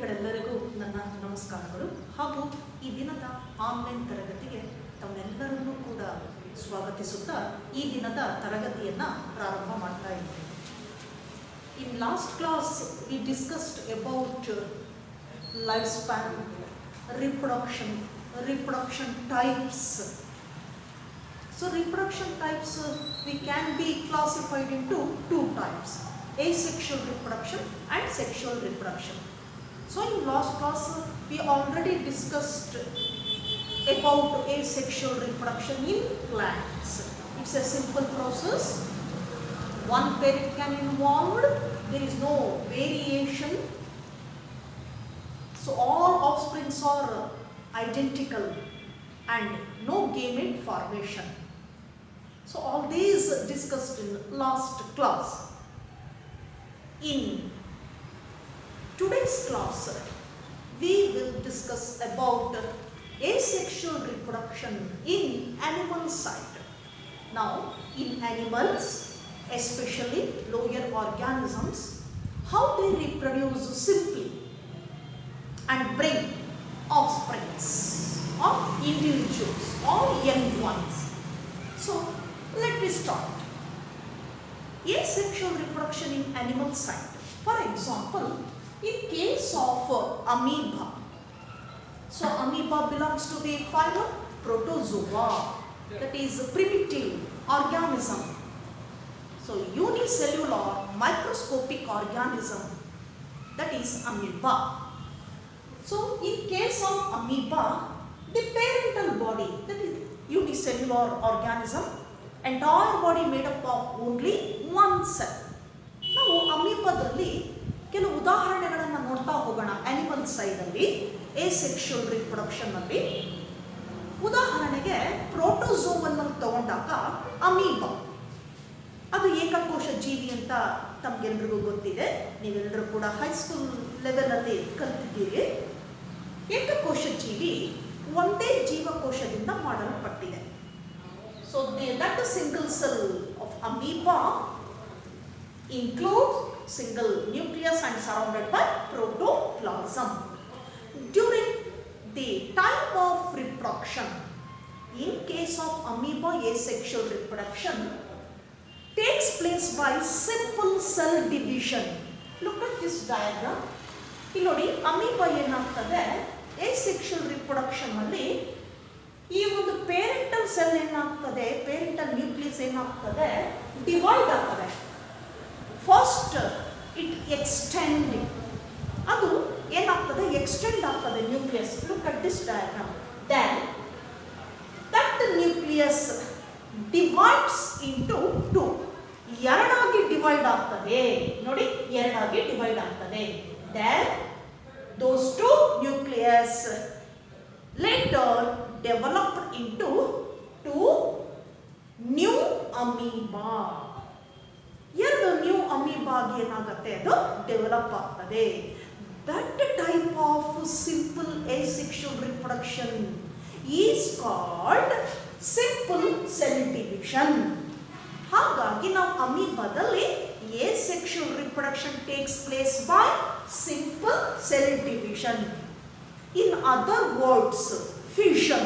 ವಿದ್ಯಾರ್ಥಿಗಳೆಲ್ಲರಿಗೂ ನನ್ನ ನಮಸ್ಕಾರಗಳು ಹಾಗೂ ಈ ದಿನದ ಆನ್ಲೈನ್ ತರಗತಿಗೆ ತಮ್ಮೆಲ್ಲರನ್ನೂ ಕೂಡ ಸ್ವಾಗತಿಸುತ್ತಾ ಈ ದಿನದ ತರಗತಿಯನ್ನು ಪ್ರಾರಂಭ ಮಾಡ್ತಾ ಇದ್ದೇನೆ. In last class we discussed about lifespan, reproduction types. So reproduction types we can be classified into two types, asexual reproduction and sexual reproduction. So in last class we already discussed about asexual reproduction in plants. It's a simple process. One parent can involved, there is no variation. So all offsprings are identical and no gamete formation. So all these discussed in last class. In today's class, we will discuss about asexual reproduction in animal side. Now, in animals, especially lower organisms, how they reproduce simply and bring offsprings of individuals or young ones. So, let me start. Asexual reproduction in animal side. For example, in case of amoeba. So, amoeba belongs to the phylum Protozoa, that is primitive organism. So, unicellular microscopic organism, that is amoeba. So, in case of amoeba, the parental body, that is unicellular organism, entire body made up of only one cell. ನಾವು ಅಮೀಬಾದಲ್ಲಿ ಕೆಲವು ಉದಾಹರಣೆಗಳನ್ನು ನೋಡ್ತಾ ಹೋಗೋಣ. Animal ಸೈಡಲ್ಲಿ ಏಸೆಕ್ಷುವಲ್ ರಿಪ್ರೊಡಕ್ಷನ್ನಲ್ಲಿ ಉದಾಹರಣೆಗೆ ಪ್ರೋಟೋಜೋವನ್ನು ತಗೊಂಡಾಗ amoeba ಅದು ಏಕಕೋಶ ಜೀವಿ ಅಂತ ತಮಗೆಲ್ಲರಿಗೂ ಗೊತ್ತಿದೆ. ನೀವೆಲ್ಲರೂ ಕೂಡ ಹೈಸ್ಕೂಲ್ ಲೆವೆಲಲ್ಲಿ ಕಲಿತಿದ್ದೀರಿ. ಏಕಕೋಶ ಜೀವಿ ಒಂದೇ ಜೀವಕೋಶದಿಂದ ಮಾಡಲ್ಪಟ್ಟಿದೆ. So that single cell of amoeba includes single nucleus and surrounded by protoplasm. During the time of reproduction, in case of amoeba, asexual reproduction takes place by simple cell division. Look at this diagram. ಇಲ್ಲಿ ನೋಡಿ, amoeba ಏನಾಗ್ತದೆ, asexual reproduction ಅಲ್ಲಿ ಈ ಒಂದು parental cell ಏನಾಗ್ತದೆ, parental nucleus ಏನಾಗ್ತದೆ, divide ಆಗ್ತದೆ. First it extend, ಅದು ಏನಾಗ್ತದೆ, ಎಕ್ಸ್ಟೆಂಡ್ ಆಗ್ತದೆ nucleus. Look at this diagram. Then that nucleus divides into two, ಎರಡಾಗಿ ಡಿವೈಡ್ ಆಗ್ತದೆ. ನೋಡಿ, ಎರಡಾಗಿ ಡಿವೈಡ್ ಆಗ್ತದೆ. Then those two nucleus later developed into two new amoeba. ಎರಡು ನ್ಯೂ ಅಮೀಬಾಗಿ ಏನಾಗುತ್ತೆ, ಅದು ಡೆವಲಪ್ ಆಗ್ತದೆ. That type of simple asexual reproduction is called simple cell division. ಹಾಗಾಗಿ ನಾವು ಅಮೀಬಾದಲ್ಲಿ asexual reproduction takes place by simple cell division. In other words, fission,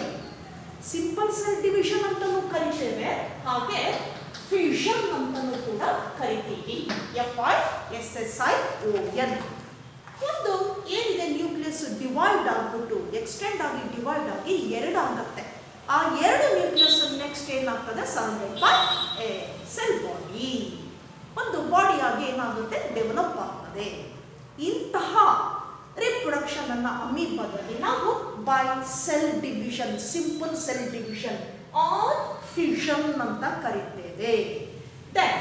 simple cell division ಅಂತಲೂ ಕರಿತೇವೆ, ಹಾಗೆ fission ಅಂತಲೂ ಕೂಡ ಕರಿತೀವಿ. FISSION. ಒಂದು ಏನಿದೆ, ನ್ಯೂಕ್ಲಿಯಸ್ ಡಿವೈಡ್ ಆಗಿಬಿಟ್ಟು ಎಕ್ಸ್ಟೆಂಡ್ ಆಗಿ ಡಿವೈಡ್ ಆಗಿ ಎರಡು ಆಗುತ್ತೆ. ಆ ಎರಡು ನ್ಯೂಕ್ಲಿಯಸ್ ನೆಕ್ಸ್ಟ್ ಏನಾಗ್ತದೆ, surrounded by A cell body, ಒಂದು ಬಾಡಿಯಾಗಿ ಏನಾಗುತ್ತೆ, ಡೆವಲಪ್ ಆಗ್ತದೆ. ಇಂತಹ ರಿಪ್ರೊಡಕ್ಷನ್ ಅನ್ನ ಅಮೀಬಾದಲ್ಲಿ ನಾವು by cell division, simple cell division or fusion ಅಂತ ಕರೀತೇವೆ. Then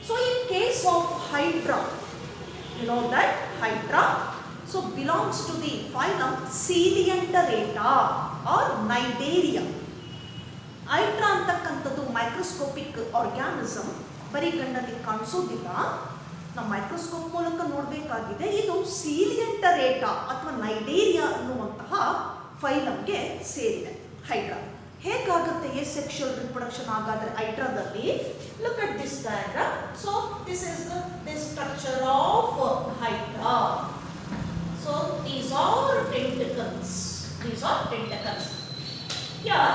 so in case of Hydra, you know that Hydra so belongs to the phylum Coelenterata or Cnidaria. Hydra ಅಂತಕ್ಕಂಥದ್ದು ಮೈಕ್ರೋಸ್ಕೋಪಿಕ್ ಆರ್ಗ್ಯಾನಿಸಮ್, ಬರೀ ಕಣ್ಣಲ್ಲಿ ಕಾಣಿಸೋದಿಲ್ಲ, ನಾವು ಮೈಕ್ರೋಸ್ಕೋಪ್ ಮೂಲಕ ನೋಡಬೇಕಾಗಿದೆ. ಇದು ಸೀಲಿಯಂಟರೇಟಾ ಅಥವಾ ನೈಡೇರಿಯಾ ಅನ್ನುವಂತಹ ಫೈಲಮ್ಗೆ ಸೇರಿದೆ ಹೈಡ್ರಾ. ಹೇಗಾಗುತ್ತೆ asexual reproduction ಹಾಗಾದ್ರೆ ಹೈಡ್ರಾದಲ್ಲಿ? Look at this diagram. So this is the structure of hydra. So these are tentacles. These are tentacles. Here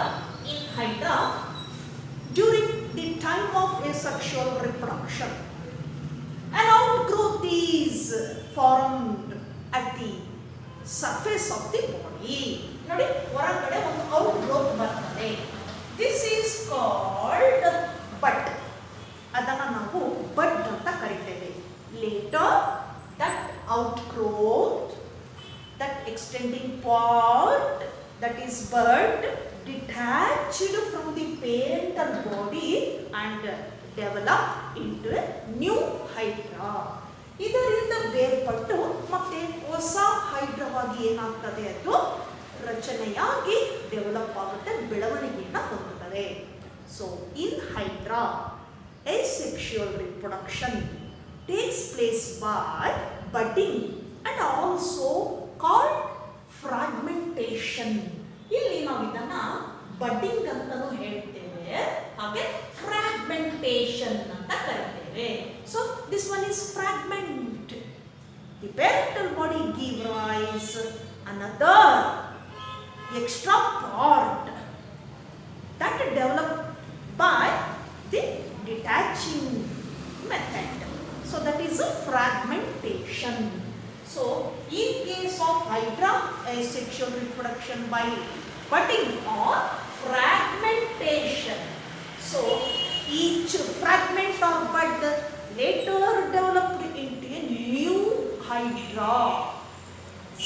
in Hydra, during the time of asexual reproduction, an outgrowth is formed at the surface of the body. ನೋಡಿ ಹೊರಗಡೆ ಒಂದು outgrowth ಬರ್ತದೆ. This is called bud. ಅದನ್ನು ನಾವು bud ಅಂತ ಕರೀತೇವೆ. Later that outgrowth, that extending part, that is bud, detached from the parental body and develop into a new hydra. ಇದರಿಂದ ಬೇರ್ಪಟ್ಟು ಮತ್ತೆ ಹೊಸ ಹೈಡ್ರಾವಾಗಿ ಏನಾಗ್ತದೆ ಅದು ರಚನೆಯಾಗಿ ಡೆವಲಪ್ ಆಗುತ್ತೆ, ಬೆಳವಣಿಗೆಯನ್ನು ಹೊಂದುತ್ತದೆ. So in hydra asexual reproduction takes place by budding and also called fragmentation. ಇಲ್ಲಿ ನಾವು ಇದನ್ನ ಬಡ್ಡಿಂಗ್ ಅಂತಾನೂ ಹೇಳ್ತೇವೆ, ಹಾಗೆ ಫ್ರಾಗ್ಮೆಂಟೇಷನ್ ಅಂತ ಕರಿತೇವೆ. So this one is fragment. The parental body give rise another extra part that developed by the detaching method. So that is a fragmentation. So in case of hydra, asexual reproduction by budding or fragmentation. So each fragment or bud later developed into a new hydra.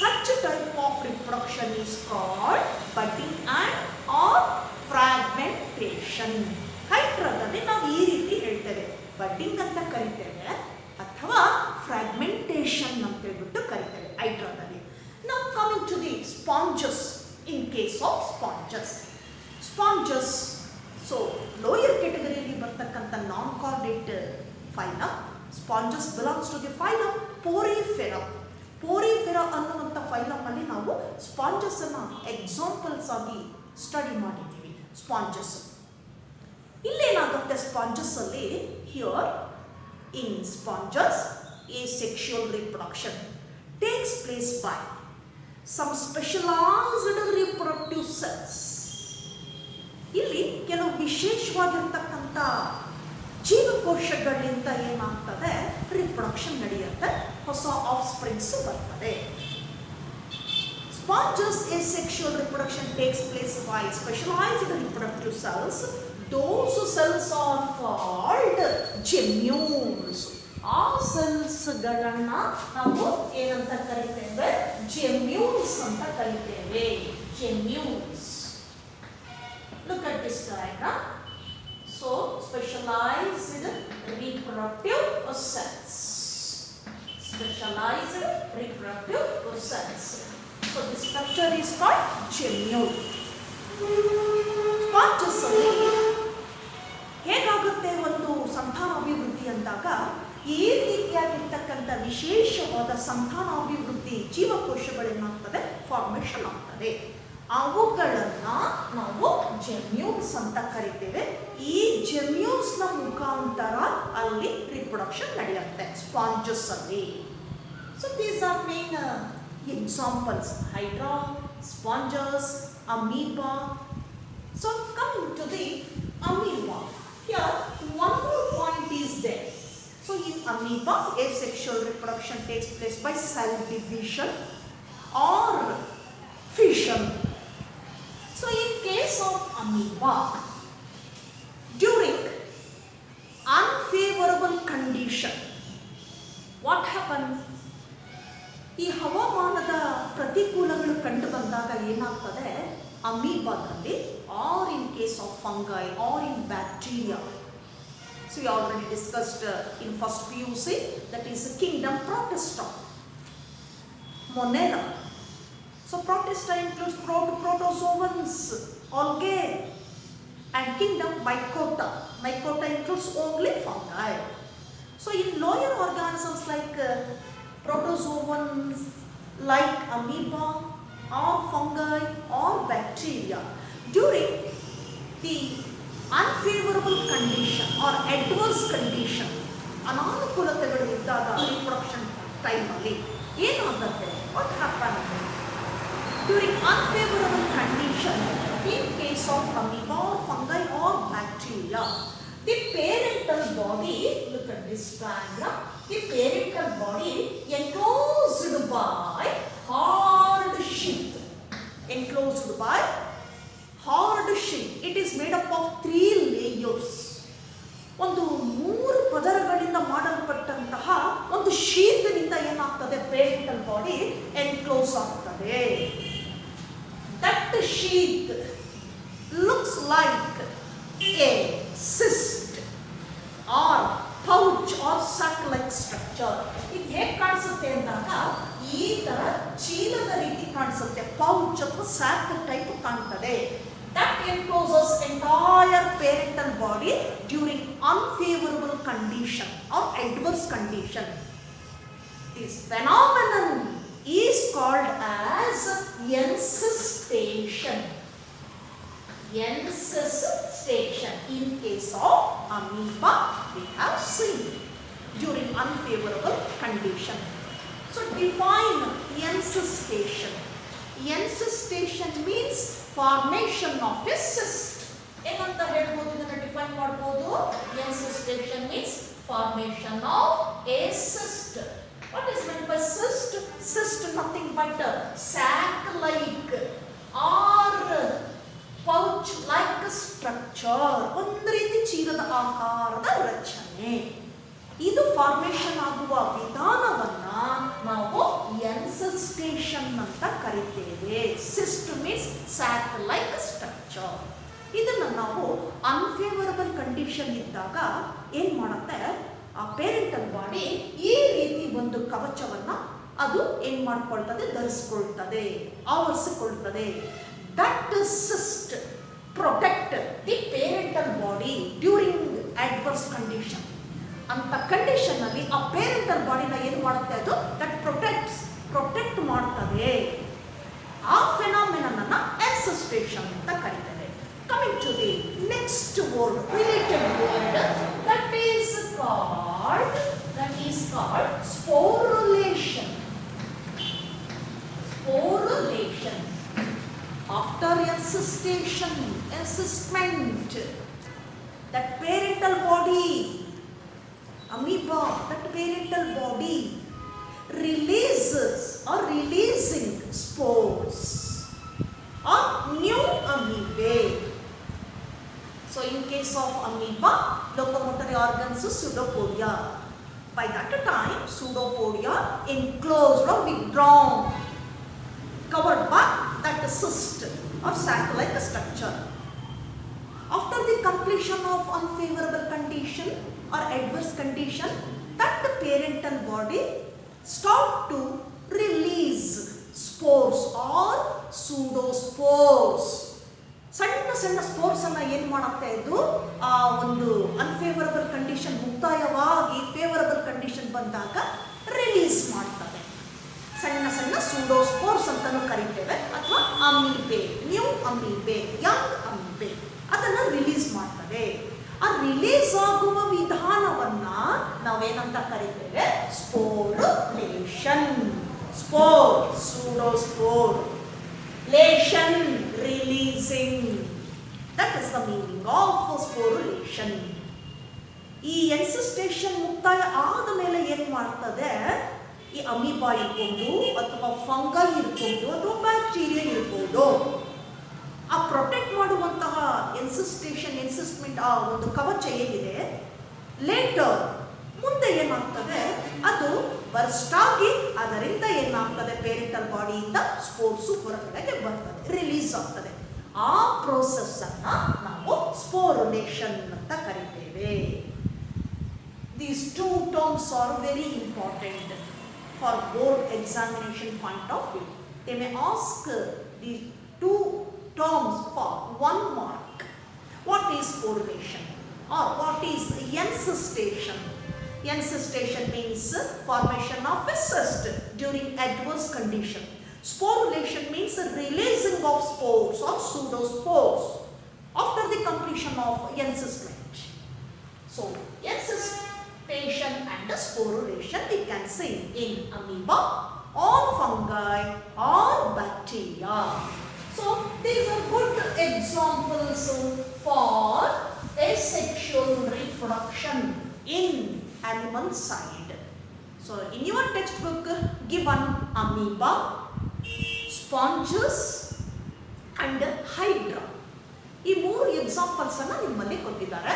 Such type of reproduction is called budding and or fragmentation. ಹೈಡ್ರಾದಲ್ಲಿ ನಾವು ಈ ರೀತಿ ಹೇಳ್ತೇವೆ, budding ಅಂತ ಕರಿತೇವೆ ಅಥವಾ fragmentation ಅಂತ ಹೇಳ್ಬಿಟ್ಟು ಕರಿತೇವೆ ಹೈಡ್ರಾದಲ್ಲಿ. ನಾವು coming to the sponges. In case of sponges, so lower ಕ್ಯಾಟಗರಿಯಲ್ಲಿ ಬರ್ತಕ್ಕಂಥ non chordate phylum. Sponges belongs to the phylum Porifera. Porifera ಅನ್ನುವಂಥ ಫೈಲಮ್ ಅಲ್ಲಿ ನಾವು ಸ್ಪಾಂಜಸ್ ಅನ್ನ ಎಕ್ಸಾಂಪಲ್ಸ್ ಆಗಿ ಸ್ಟಡಿ ಮಾಡಿದ್ದೀವಿ. ಸ್ಪಾಂಜಸ್ ಇಲ್ಲೇನಾಗುತ್ತೆ ಸ್ಪಾಂಜಸ್ ಅಲ್ಲಿ, here in sponges asexual reproduction takes place by some specialized reproductive cells. ಇಲ್ಲಿ ಕೆಲವು ವಿಶೇಷವಾಗಿರ್ತಕ್ಕಂಥ ಜೀವಕೋಶಗಳಿಂದ ಏನಾಗ್ತದೆ ರಿಪ್ರೊಡಕ್ಷನ್ ನಡೆಯುತ್ತೆ, ಹೊಸ ಆಫ್ ಸ್ಪ್ರಿಂಗ್ಸ್ ಬರ್ತದೆ. Sponges asexual reproduction takes place by specialized reproductive cells. Those cells are called gemmules. ಆ ಸೆಲ್ಸ್ಗಳನ್ನ ನಾವು ಏನಂತ ಕರಿತೇವೆ, gemmules ಅಂತ ಕರಿತೇವೆ. gemmules. Look at this diagram. So specialized reproductive cells. Specialized reproductive cells. So the structure is called gemmule. Sponges ಅಲ್ಲಿ ಹೇಗಾಗುತ್ತೆ ಒಂದು ಸಂತಾನಾಭಿವೃದ್ಧಿ ಅಂದಾಗ, ಈ ರೀತಿಯಾಗಿರ್ತಕ್ಕಂಥ ವಿಶೇಷವಾದ ಸಂತಾನಾಭಿವೃದ್ಧಿ ಜೀವಕೋಶಗಳೇನಾಗ್ತದೆ ಫಾರ್ಮೇಷನ್ ಆಗ್ತದೆ. ಅವುಗಳನ್ನ ನಾವು ಜೆಮ್ಯೂಲ್ಸ್ ಅಂತ ಕರಿತೇವೆ. ಈ ಜೆಮ್ಯೂಲ್ಸ್ ನ ಮುಖಾಂತರ ಅಲ್ಲಿ ರಿಪ್ರೊಡಕ್ಷನ್ ನಡೆಯುತ್ತೆ ಸ್ಪಾಂಜಸ್ ಅಲ್ಲಿ. So these are main examples: hydra, sponges, amoeba. So coming to the amoeba, here one more point is there. So in amoeba, asexual reproduction takes place by cell division or fission. So in case of amoeba, during unfavorable condition, what happens? ಈ ಹವಾಮಾನದ ಪ್ರತಿಕೂಲಗಳು ಕಂಡು ಬಂದಾಗ ಏನಾಗ್ತದೆ ಅಮೀಬಾದಲ್ಲಿ, or in case of fungi or in bacteria. So we already discussed in first PUC, that is kingdom Protista, Monera. So Protista includes protozoans, algae, and kingdom mycota. Mycota includes only fungi. So in lower organisms like protozoans like amoeba or fungi or bacteria, during the unfavorable condition or adverse condition, ಅನಾನುಕೂಲತೆಗಳು ಇದ್ದಾಗ reproduction ಟೈಮಲ್ಲಿ ಏನಾಗುತ್ತೆ, what happened? During unfavorable condition, in case of amoeba or fungi or bacteria, the parental body, look at this diagram, the parental body enclosed by hard sheath. Enclosed by hard sheath. It is made up of 3 layers. ಒಂದು 3 ಪದರಗಳಿಂದ ಮಾಡಲ್ಪಟ್ಟಂತಹ ಒಂದು ಶೀತ್ನಿಂದ ಏನಾಗ್ತದೆ, parental body enclose ಆಗ್ತದೆ. That sheath looks like a cyst or pouch or sac like structure. ಇದು ಹೇಗೆ ಕಾಣಿಸುತ್ತೆ ಅಂದಾಗ ಈ ತರ ಚೀಲದ ರೀತಿ ಕಾಣಿಸುತ್ತೆ, ಪೌಚ್ ಅಥವಾ ಸ್ಯಾಕ್ ಟೈಪ್ ಕಾಣ್ತದೆ. That encloses entire parental body during unfavorable condition or adverse condition. This phenomenon is called as encystation. Encystation. In case of amoeba, we have seen during unfavorable condition. So define encystation. Encystation means formation of a cyst. ಏನಂತ ಹೇಳ್ಬೋದು, ಇದನ್ನ define ಮಾಡಬಹುದು. Encystation means formation of a cyst. What is meant by cyst? Cyst nothing but sac like or pouch like structure. ಒಂದು ರೀತಿ ಚೀಲದ ಆಕಾರದ ರಚನೆ. ಇದು formation ಆಗುವ ವಿಧಾನವನ್ನ ನಾವು ಎನ್ಸಿಸ್ಟೇಷನ್ ಅಂತ ಕರಿತೇವೆ. Cyst means sack like structure. ಇದನ್ನ ನಾವು ಅನ್ಫೇವರಬಲ್ ಕಂಡೀಷನ್ ಇದ್ದಾಗ ಏನ್ ಮಾಡುತ್ತೆ, ಆ ಪೇರೆಂಟಲ್ ಬಾಡಿ ಈ ರೀತಿ ಒಂದು ಕವಚವನ್ನ ಅದು ಏನ್ ಮಾಡ್ಕೊಳ್ತದೆ, ಧರಿಸ್ಕೊಳ್ತದೆ, ಆವರಿಸಿಕೊಳ್ತದೆ. That cyst protect the parental body during adverse condition. ಅಂತ ಕಂಡೀಷನ್ ಅಲ್ಲಿ ಆ ಪೇರೆಂಟಲ್ ಬಾಡಿನ ಏನು ಮಾಡುತ್ತೆ, ಅದು ದಟ್ ಪ್ರೊಟೆಕ್ಟ್ ಮಾಡ್ತದೆ. ಆ ಫೆನಾಮಿನನ್ ಅನ್ನ ಎನ್ಸಿಸ್ಟೇಷನ್ ಅಂತ ಕರೀತಾರೆ. Coming to the next word, related word, that is called sporulation. Sporulation. After encystment, that parental body, amoeba, that parental body releases or releasing spores or new amoebae. So in case of amoeba, locomotory organs pseudopodia. By that time, pseudopodia enclosed or withdrawn, covered by that cyst or sac-like structure. After the completion of unfavorable condition or adverse condition, that the parental body start to release spores or pseudospores. ಸಣ್ಣ ಸಣ್ಣ spores ಅನ್ನ ಏನ್ ಮಾಡುತ್ತೆ, ಇದು ಆ ಒಂದು unfavourable condition ಮುಕ್ತಾಯವಾಗಿ favourable condition ಬಂದಾಗ release ಮಾಡ್ತದೆ. ಸಣ್ಣ ಸಣ್ಣ ಸೂಡೋಸ್ಪೋರ್ಸ್ ಅಂತಾನು ಕರಿತೇವೆ, ಅಥವಾ ಅಮೀಬೆ, ನ್ಯೂ ಅಮೀಬೆ, ಯಂಗ್ ಅಮೀಬೆ, ಅದನ್ನ ರಿಲೀಸ್ ಮಾಡ್ತದೆ. ಆ ರಿಲೀಸ್ ಆಗುವ ವಿಧಾನವನ್ನ ನಾವೇನಂತ ಕರಿತೇವೆ, ಸ್ಪೋರುಲೇಷನ್. ಸ್ಪೋರ್, ಸೂಡೋಸ್ಪೋರ್, ಲೇಷನ್, releasing. That is the meaning of sporulation. ಈ ಎನ್ಸಿಸ್ಟೇಷನ್ ಮುಕ್ತಾಯ ಆದ ಮೇಲೆ ಏನು ಮಾಡ್ತದೆ, ಈ ಅಮೀಬಾ ಇರ್ಬೋದು ಅಥವಾ ಫಂಗೈ ಇರ್ಬೋದು ಅಥವಾ ಬ್ಯಾಕ್ಟೀರಿಯಾ ಇರ್ಬೋದು, ಆ ಪ್ರೊಟೆಕ್ಟ್ ಮಾಡುವಂತಹ ಎನ್ಸಿಸ್ಟ್ಮೆಂಟ್ ಆ ಒಂದು ಕವಚ ಏನಿದೆ, ಲೇಟರ್ ಮುಂದೆ ಏನಾಗ್ತದೆ, ಅದು ಬರ್ಸ್ಟ್ ಆಗಿ ಅದರಿಂದ ಏನಾಗ್ತದೆ, ಪೇರೆಂಟಲ್ ಬಾಡಿಯಿಂದ ಸ್ಪೋರ್ಸ್ ಹೊರಗಡೆಗೆ ಬರ್ತದೆ, ರಿಲೀಸ್ ಆಗ್ತದೆ. ಆ ಪ್ರೋಸೆಸ್ ಅನ್ನ ನಾವು ಸ್ಪೋರುಲೇಷನ್ ಅಂತ ಕರಿತೇವೆ. These two terms are very important for board examination point of view. They may ask the two terms for 1 mark. What is sporulation or what is encystation? Encystation means formation of a cyst during adverse condition. Sporulation means releasing of spores or pseudospores after the completion of encystment. So, fragmentation and sporulation we can see in amoeba or fungi or bacteria. So these are good examples for asexual reproduction in animal side. So in your textbook given amoeba, sponges and hydra. ಈ ಮೂರು examples ಅನ್ನು ನಿಮ್ಮಲ್ಲಿ ಕೊಟ್ಟಿದ್ದಾರೆ.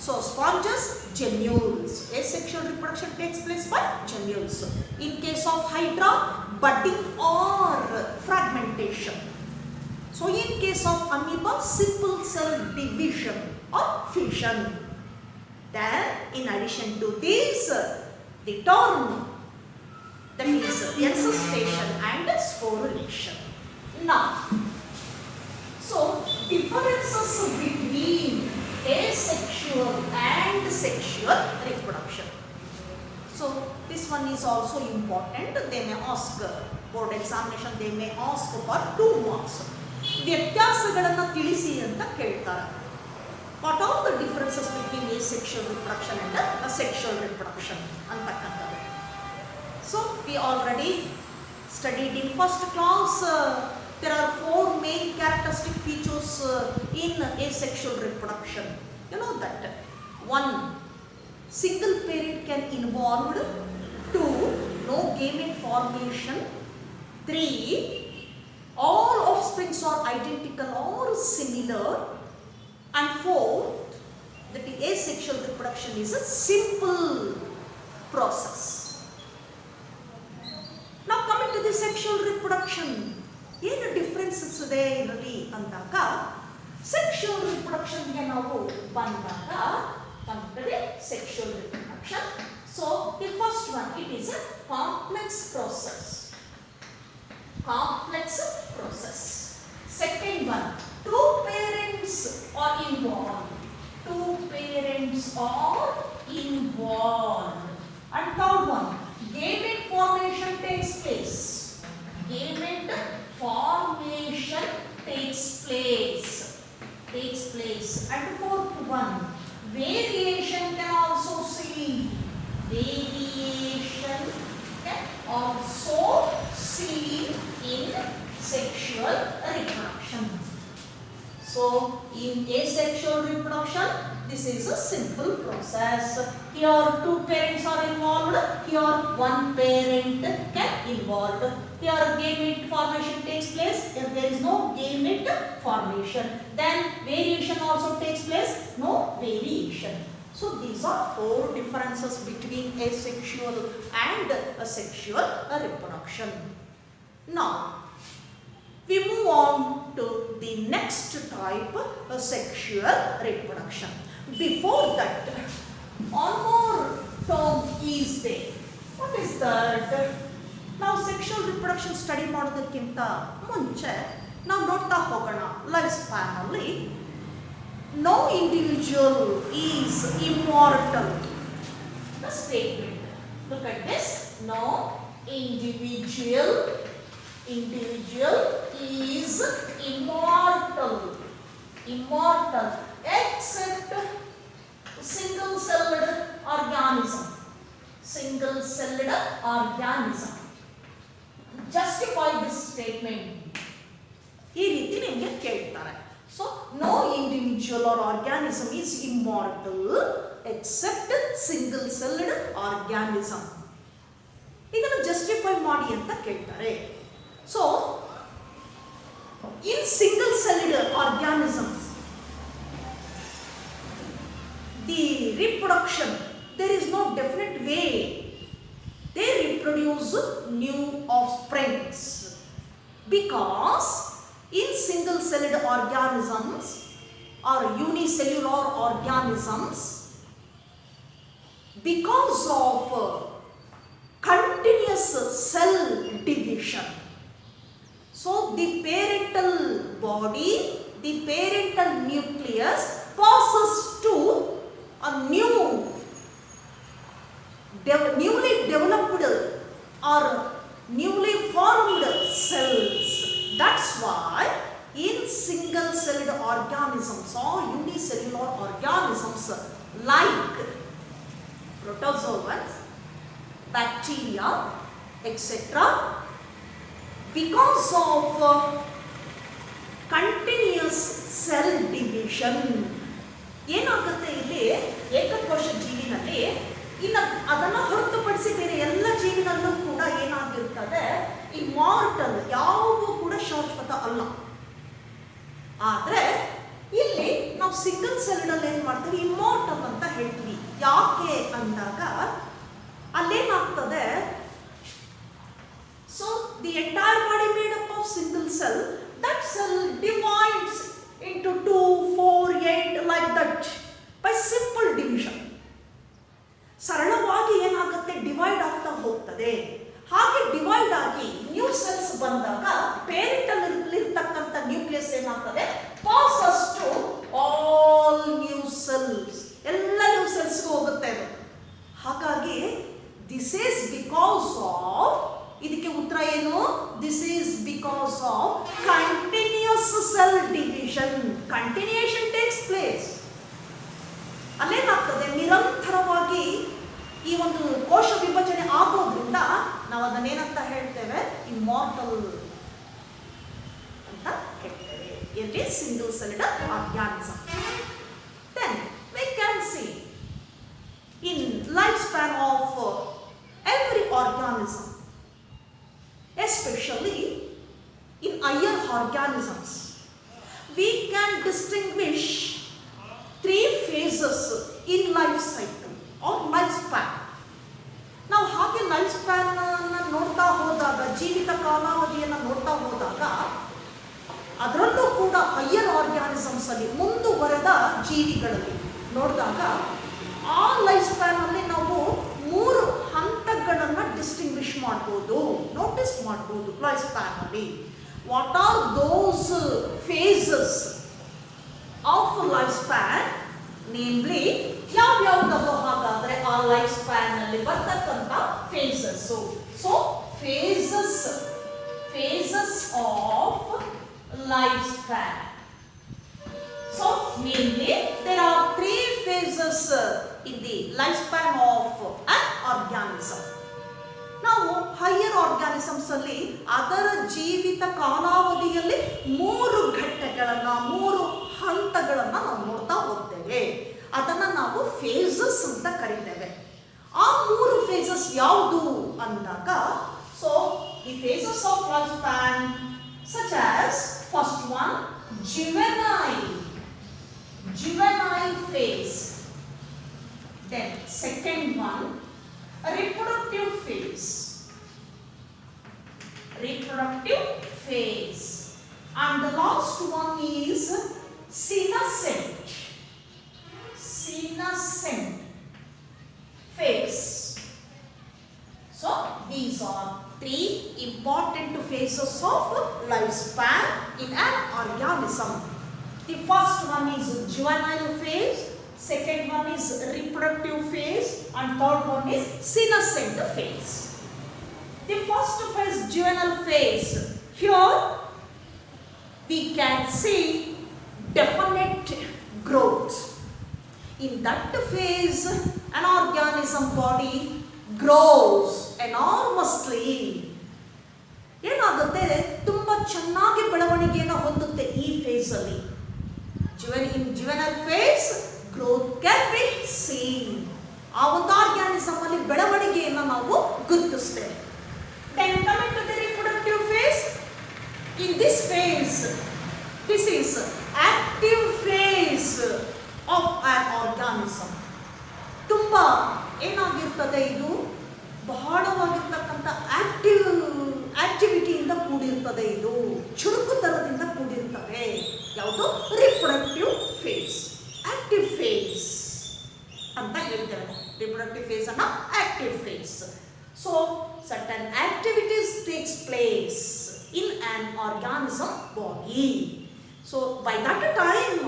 So sponges gemmules, asexual reproduction takes place by gemmules. In case of hydra, budding or fragmentation. So in case of amoeba, simple cell division or fission. Then in addition to this, the term that is encystation and sporulation. Now, so differences between asexual and sexual reproduction. So this one is also important. They may ask board examination. They may ask for 2 marks. ವ್ಯತ್ಯಾಸಗಳನ್ನು ತಿಳಿಸಿ ಅಂತ ಕೇಳ್ತಾರೆ. What are the differences between asexual reproduction and asexual reproduction ಅಂತಕ್ಕಂಥದ್ದು. So we already studied in first class. There are 4 main characteristic features in asexual reproduction. You know that. 1. Single parent can involved. 2. No gamete formation. 3. All offsprings are identical or similar. And 4. That the asexual reproduction is a simple process. Now coming to the sexual reproduction. ಏನು differences ಇದೆ ಇದರಲ್ಲಿ ಅಂದಾಗ sexual ರಿಪ್ರೊಡಕ್ಷನ್ಗೆ ನಾವು ಬಂದಾಗ compare sexual reproduction. So the first one it is a complex process. Second one 2 parents are involved. And third one, gamete formation takes place. And fourth one, variation can also see. In sexual reproduction. So in asexual reproduction, this is a simple process. Here 2 parents are involved. Here 1 parent can involved. Here gamete formation takes place. If there is no gamete formation, then variation also takes place. No variation. So these are 4 differences between asexual and asexual reproduction. Now we move on to the next type, sexual reproduction. Before that, one more term is there. What is that? ನಾವು sexual reproduction study ಮಾಡೋದಕ್ಕಿಂತ ಮುಂಚೆ ನಾವು ನೋಡ್ತಾ ಹೋಗೋಣ life span ಅಲ್ಲಿ no individual is immortal. The statement, look at this. No individual is immortal except single-celled organism. Justify this statement. ಈ ರೀತಿ ನಿಮಗೆ ಕೇಳ್ತಾರೆ. So no individual or organism is immortal except single-celled organism. ಇದನ್ನು justify ಮಾಡಿ ಅಂತ ಕೇಳ್ತಾರೆ. So in single-celled organisms, the reproduction, there is no definite way they reproduce new offsprings, because in single-celled organisms or unicellular organisms, because of continuous cell division, so the parental body, the parental nucleus passes to a newly developed or newly formed cells. That's why in single-celled organisms or unicellular organisms like protozoans, bacteria, etc. Because of continuous cell division ಏನಾಗುತ್ತೆ ಇಲ್ಲಿ ಏಕಕೋಶ ಜೀವಿನಲ್ಲಿ, ಇನ್ನು ಅದನ್ನು ಹೊರತುಪಡಿಸಿ ಬೇರೆ ಎಲ್ಲ ಜೀವಿನಲ್ಲೂ ಕೂಡ ಏನಾಗಿರ್ತದೆ, immortal, ಯಾವುದೂ ಕೂಡ ಶಾಶ್ವತ ಅಲ್ಲ. ಆದರೆ ಇಲ್ಲಿ ನಾವು ಸಿಂಗಲ್ ಸೆಲ್ನಲ್ಲಿ ಏನು ಮಾಡ್ತೀವಿ, ಇಮ್ಮಾರ್ಟಲ್ ಅಂತ ಹೇಳ್ತೀವಿ. ಯಾಕೆ ಅಂದಾಗ ಅಲ್ಲೇನಾಗ್ತದೆ, so the entire body made up of single cell, that cell divides into 2, 4, 8 like that by simple division. ಸರಳವಾಗಿ ಏನಾಗುತ್ತೆ, ಡಿವೈಡ್ ಆಗ್ತಾ ಹೋಗ್ತದೆ. ಹಾಗೆ ಡಿವೈಡ್ ಆಗಿ ನ್ಯೂ ಸೆಲ್ಸ್ ಬಂದಾಗ ಪೇರೆಂಟ್ ಅಲ್ಲಿ ಇರ್ತಕ್ಕಂಥ ನ್ಯೂಕ್ಲಿಯಸ್ ಏನಾಗ್ತದೆ, passes to all new cells, ಎಲ್ಲ ನ್ಯೂ ಸೆಲ್ಸ್ಗೂ ಹೋಗುತ್ತೆ ಅದು. ಹಾಗಾಗಿ ದಿಸ್ ಈಸ್ ಬಿಕಾಸ್ ಆಫ್, ಇದಕ್ಕೆ ಉತ್ತರ ಏನು, this is because of continuous cell division. Continuation takes place. ಅಲ್ಲೇನಾಗ್ತದೆ, ನಿರಂತರವಾಗಿ ಈ ಒಂದು ಕೋಶ ವಿಭಜನೆ ಆಗೋದ್ರಿಂದ ನಾವು ಅದನ್ನೇನಂತ ಹೇಳ್ತೇವೆ, ಇಮ್ಮಾರ್ಟಲ್ ಅಂತ ಹೇಳ್ತೇವೆ. ಎಲ್ಲಿ single celled organism. Then we can see in life span of every organism, especially in higher organisms, we can distinguish 3 phases in life cycle or lifespan. ನಾವು ಹಾಗೆ ಲೈಫ್ ಸ್ಪ್ಯಾನ್ ನೋಡ್ತಾ ಹೋದಾಗ, ಜೀವಿತ ಕಾಲಾವಧಿಯನ್ನು ನೋಡ್ತಾ ಹೋದಾಗ, ಅದರಲ್ಲೂ ಕೂಡ ಹೈಯರ್ ಆರ್ಗ್ಯಾನಿಸಮ್ಸ್ ಅಲ್ಲಿ, ಮುಂದುವರೆದ ಜೀವಿಗಳಲ್ಲಿ ನೋಡಿದಾಗ, ಆ ಲೈಫ್ ಸ್ಪ್ಯಾನ್ ಅಲ್ಲಿ ನಾವು 3 ಹಂತಗಳನ್ನು ಡಿಸ್ಟಿಂಗ್ವಿಷ್ ಮಾಡ್ಬೋದು, ನೋಟಿಸ್ ಮಾಡ್ಬೋದು ಲೈಫ್ ಸ್ಪ್ಯಾನ್ ಅಲ್ಲಿ. What are those phases of life span, namely ಯಾವ್ಯಾವ್ದಲ್ಲೋ ಹಾಗಾದ್ರೆ ಆ ಲೈಫ್ ಸ್ಪ್ಯಾನ್ ಅಲ್ಲಿ ಬರ್ತಕ್ಕಂಥ phases. So phases of life span. So mainly there are 3 phases in the lifespan of an organism. ನಾವು higher organisms ಅಲ್ಲಿ ಅದರ ಜೀವಿತ ಕಾಲಾವಧಿಯಲ್ಲಿ 3 ಘಟ್ಟಗಳನ್ನು, 3 ಹಂತಗಳನ್ನು ನಾವು ನೋಡ್ತಾ ಹೋಗ್ತೇವೆ. ಅದನ್ನು ನಾವು ಫೇಸಸ್ ಅಂತ ಕರಿತೇವೆ. ಆ 3 ಫೇಸಸ್ ಯಾವುದು ಅಂದಾಗ, so the phases of life span such as first one, juvenile phase. Then second one, reproductive phase. And the last one is senescent phase. So these are 3 important phases of lifespan in an organism. The first one is juvenile phase, second one is reproductive phase, and third one is senescent phase. The first phase, juvenile phase, here we can see definite growth. In that phase, an organism body grows enormously. ಏನಾಗುತ್ತೆ, ತುಂಬ ಚೆನ್ನಾಗಿ ಬೆಳವಣಿಗೆಯನ್ನು ಹೊಂದುತ್ತೆ ಈ face ಅಲ್ಲಿ. In juvenile phase, growth can be seen. ಆ ಒಂದು organism ಅಲ್ಲಿ ಬೆಳವಣಿಗೆಯನ್ನು ನಾವು ಗುರುತಿಸ್ತೇವೆ. Then coming to the reproductive phase, in this phase, this is active phase of an organism. ತುಂಬ ಏನಾಗಿರ್ತದೆ, ಇದು ಬಹಳವಾಗಿರ್ತಕ್ಕಂಥ ಆಕ್ಟಿವಿಟಿಯಿಂದ ಕೂಡಿರ್ತದೆ, ಇದು ಚುರುಕುತನದಿಂದ ಕೂಡಿರ್ತದೆ. ಯಾವುದು? ರಿಪ್ರೊಡಕ್ಟಿವ್ ಫೇಸ್, ಆಕ್ಟಿವ್ ಫೇಸ್ ಅಂತ ಹೇಳ್ತೇವೆ. ರಿಪ್ರೊಡಕ್ಟಿವ್ ಫೇಸ್ ಅನ್ನ active phase. So certain activities takes place in an organism body. So by that time,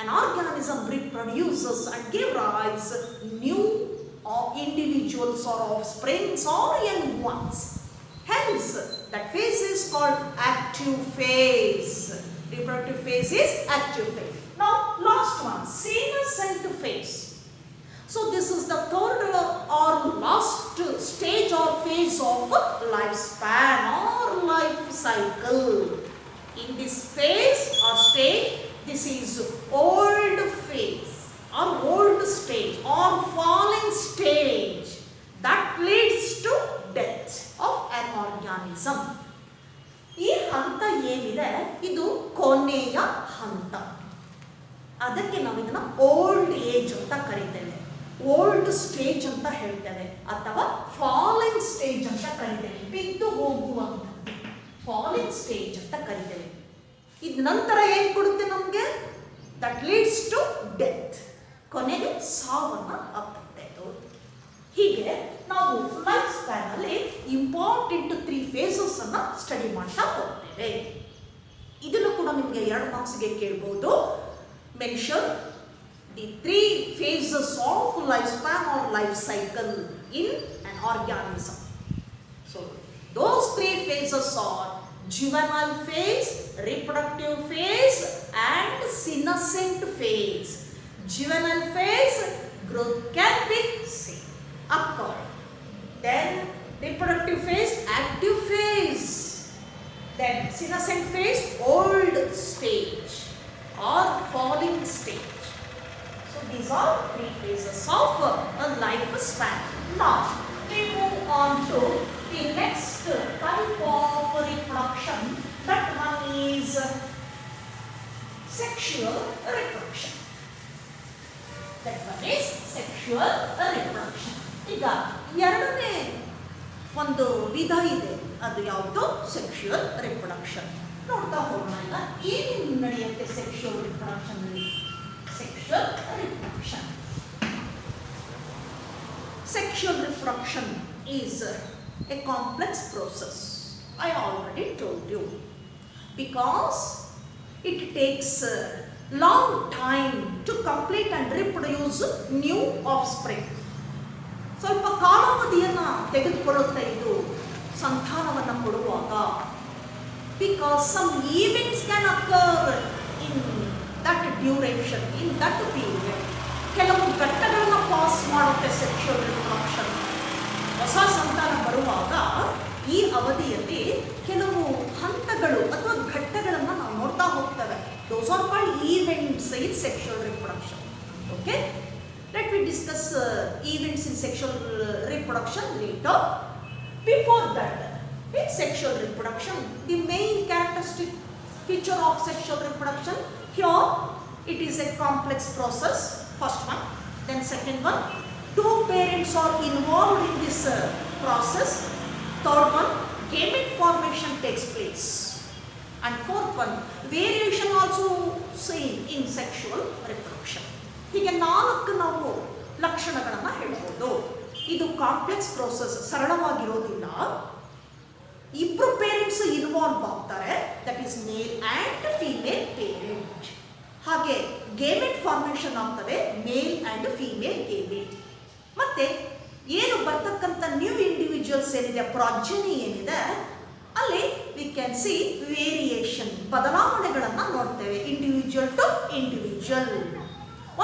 an organism reproduces and give rise new individuals or offsprings or young ones. Hence, that phase is called active phase. Reproductive phase is active phase. Now, last one, senescent phase. So this is the third or last stage or phase of lifespan or life cycle. In this phase or stage, this is old phase or old stage or falling stage that leads to death of an organism. ಈ ಹಂತ ಏನಿದೆ ಇದು ಕೊನೆಯ ಹಂತ. ಅದಕ್ಕೆ ನಾವು ಇದನ್ನ old age ಅಂತ ಕರಿತೇವೆ, ಓಲ್ಡ್ ಸ್ಟೇಜ್ ಅಂತ ಹೇಳ್ತೇವೆ, ಅಥವಾ ಫಾಲಿಂಗ್ ಸ್ಟೇಜ್ ಅಂತ ಕರಿತೇವೆ. ಬಿದ್ದು ಹೋಗುವಂತ ಫಾಲಿಂಗ್ ಸ್ಟೇಜ್ ಅಂತ ಕರಿತೇವೆ. ಇದ ನಂತರ ಏನ್ ಕೊಡುತ್ತೆ ನಮಗೆ? ದಟ್ ಲೀಡ್ಸ್ ಟು ಡೆತ್, ಕೊನೆಗೆ ಸಾವನ್ನ ಅಪ್ಪುತ್ತೆ. ಹೀಗೆ ನಾವು ಲೈಫ್ ಸ್ಪ್ಯಾನ್ ಅಲ್ಲಿ ಇಂಪಾರ್ಟೆಂಟ್ 3 ಫೇಸಸ್ ಅನ್ನ ಸ್ಟಡಿ ಮಾಡ್ತಾ ಹೋಗ್ತೇವೆ. ಇದನ್ನು ಕೂಡ ನಿಮಗೆ 2 ಮಾರ್ಕ್ಸ್ಗೆ ಕೇಳಬಹುದು. Mention the 3 phases of lifespan or life cycle in an organism. So those 3 phases are juvenile phase, reproductive phase and senescent phase. Juvenile phase, growth can be seen, occurred. Then reproductive phase, active phase. Then senescent phase, old stage or falling stage. So these are 3 phases of a lifespan. Now we move on to the next type of reproduction. That one is sexual reproduction. That one is sexual reproduction. ಈಗ ಎರಡನೇ ಒಂದು ವಿಧ ಇದೆ, ಅದು ಯಾವುದು? Sexual reproduction. ನೋಡ್ತಾ ಹೋಗೋಣ ಏನೇನು ನಡೆಯುತ್ತೆ ಸೆಕ್ಷುವಲ್ ರಿಪ್ರೊಡಕ್ಷನ್ ಅಲ್ಲಿ. Sexual reproduction. Sexual reproduction is a complex process. I already told you, because it takes a long time to complete and reproduce new offspring. ಸ್ವಲ್ಪ ಕಾಲಾವಧಿಯನ್ನು ತೆಗೆದುಕೊಳ್ಳುತ್ತೆ ಇದು ಸಂತಾನವನ್ನು ಕೊಡುವಾಗ. Because some events can occur in that duration, in that period. ಕೆಲವು ಘಟ್ಟಗಳನ್ನು pass ಮಾಡುತ್ತೆ sexual reproduction. ಹೊಸ ಸಂತಾನ ಬರುವಾಗ ಈ ಅವಧಿಯಲ್ಲಿ ಕೆಲವು ಹಂತಗಳು ಅಥವಾ ಘಟ್ಟಗಳನ್ನು ನಾವು ನೋಡ್ತಾ ಹೋಗ್ತೇವೆ. Those are called events in sexual reproduction. Okay, let we discuss events in sexual reproduction later. Before that, in sexual reproduction, the main characteristic feature of sexual reproduction, here it is a complex process, first one. Then second one, 2 parents are involved in this process. Third one, gamete formation takes place. And fourth one, variation also seen in sexual reproduction. ಹೀಗೆ 4 ನಾವು ಲಕ್ಷಣಗಳನ್ನು ಹೇಳ್ಬೋದು. ಇದು complex process, ಸರಳವಾಗಿರೋದಿಲ್ಲ. ಇಬ್ರು parents involve ಆಗ್ತಾರೆ, that is male and female parent. ಹಾಗೆ gamete formation ಆಗ್ತದೆ, ಮೇಲ್ ಆ್ಯಂಡ್ ಫೀಮೇಲ್ ಗೇಮೆಟ್. ಮತ್ತೆ ಏನು ಬರ್ತಕ್ಕಂಥ ನ್ಯೂ ಇಂಡಿವಿಜುವಲ್ಸ್ ಏನಿದೆ, ಪ್ರಾಜನಿ ಏನಿದೆ, ಅಲ್ಲಿ ವಿ ಕ್ಯಾನ್ ಸಿ ವೇರಿಯೇಷನ್, ಬದಲಾವಣೆಗಳನ್ನು ನೋಡ್ತೇವೆ ಇಂಡಿವಿಜುವಲ್ ಟು ಇಂಡಿವಿಜುವಲ್.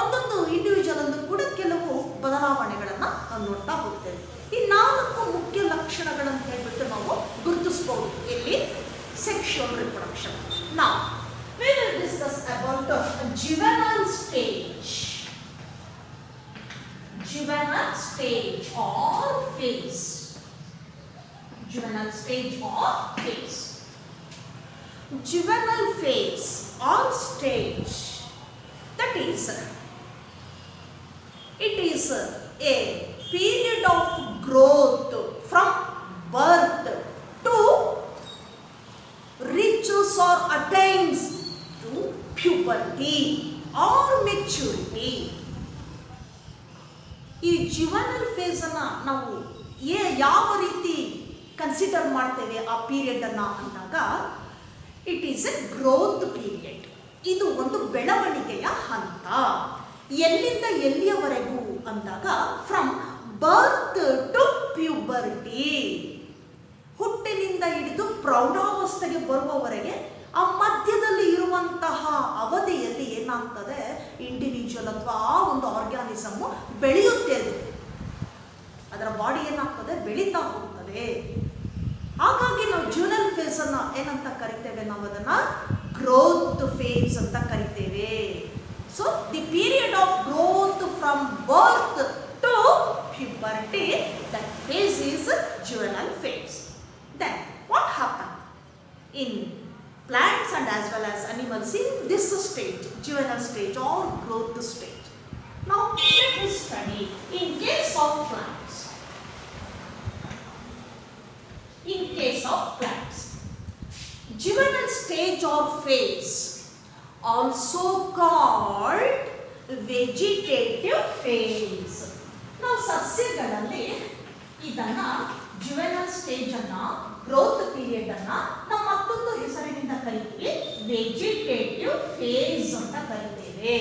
ಒಂದೊಂದು ಇಂಡಿವಿಜುವಲ್ ಅಲ್ಲೂ ಕೂಡ ಕೆಲವು ಬದಲಾವಣೆಗಳನ್ನು ನಾವು ನೋಡ್ತಾ ಹೋಗ್ತೇವೆ. ಈ 4 ಮುಖ್ಯ ಲಕ್ಷಣಗಳನ್ನು ಹೇಳ್ಬಿಟ್ಟು ನಾವು ಗುರುತಿಸ್ಬೋದು ಇಲ್ಲಿ ಸೆಕ್ಷುವಲ್ ರಿಪ್ರೊಡಕ್ಷನ್. ನಾವು we will discuss about juvenile stage. Juvenile stage or phase. Juvenile stage or phase. Juvenile phase or stage, that is, it is a period of growth from birth to reaches or attains to puberty or maturity. ಈ juvenile face ಅನ್ನ ನಾವು ಯಾವ ರೀತಿ consider ಮಾಡ್ತೇವೆ ಆ period ಅನ್ನ ಅಂದಾಗ, it is A growth period. ಇದು ಒಂದು ಬೆಳವಣಿಗೆಯ ಹಂತ. ಎಲ್ಲಿಂದ ಎಲ್ಲಿಯವರೆಗೂ ಅಂದಾಗ, ಫ್ರಮ್ ಬರ್ತ್ ಟು ಪ್ಯೂಬರ್ಟಿ, ಹುಟ್ಟಿನಿಂದ ಹಿಡಿದು ಪ್ರೌಢಾವಸ್ಥೆಗೆ ಬರುವವರೆಗೆ ಆ ಮಧ್ಯದಲ್ಲಿ ಇರುವಂತಹ ಅವಧಿಯಲ್ಲಿ ಏನಾಗ್ತದೆ, ಇಂಡಿವಿಜುವಲ್ ಅಥವಾ ಆ ಒಂದು ಆರ್ಗ್ಯಾನಿಸಮ್ ಬೆಳೆಯುತ್ತೆ, ಅದರ ಬಾಡಿ ಏನಾಗ್ತದೆ, ಬೆಳೀತಾ ಹೋಗ್ತದೆ. ಹಾಗಾಗಿ ನಾವು ಜ್ಯುವೆನಲ್ ಫೇಸ್ ಅನ್ನ ಏನಂತ ಕರಿತೇವೆ, ನಾವು ಅದನ್ನ ಗ್ರೋತ್ ಫೇಸ್ ಅಂತ ಕರಿತೇವೆ. So the period of growth from birth to puberty, that phase is juvenile phase. Then what happen in plants and as well as animals in this stage, juvenile stage or growth stage? Now let us study in case of plants. In case of plants, juvenile stage or phase, also called vegetative phase. ನಾವು ಸಸ್ಯಗಳಲ್ಲಿ ಇದನ್ನ juvenile stage ಅನ್ನ, growth period ಅನ್ನ ನಾವು ಮತ್ತೊಂದು ಹೆಸರಿನಿಂದ ಕರಿತೀವಿ, vegetative phase ಅಂತ ಕರಿತೇವೆ.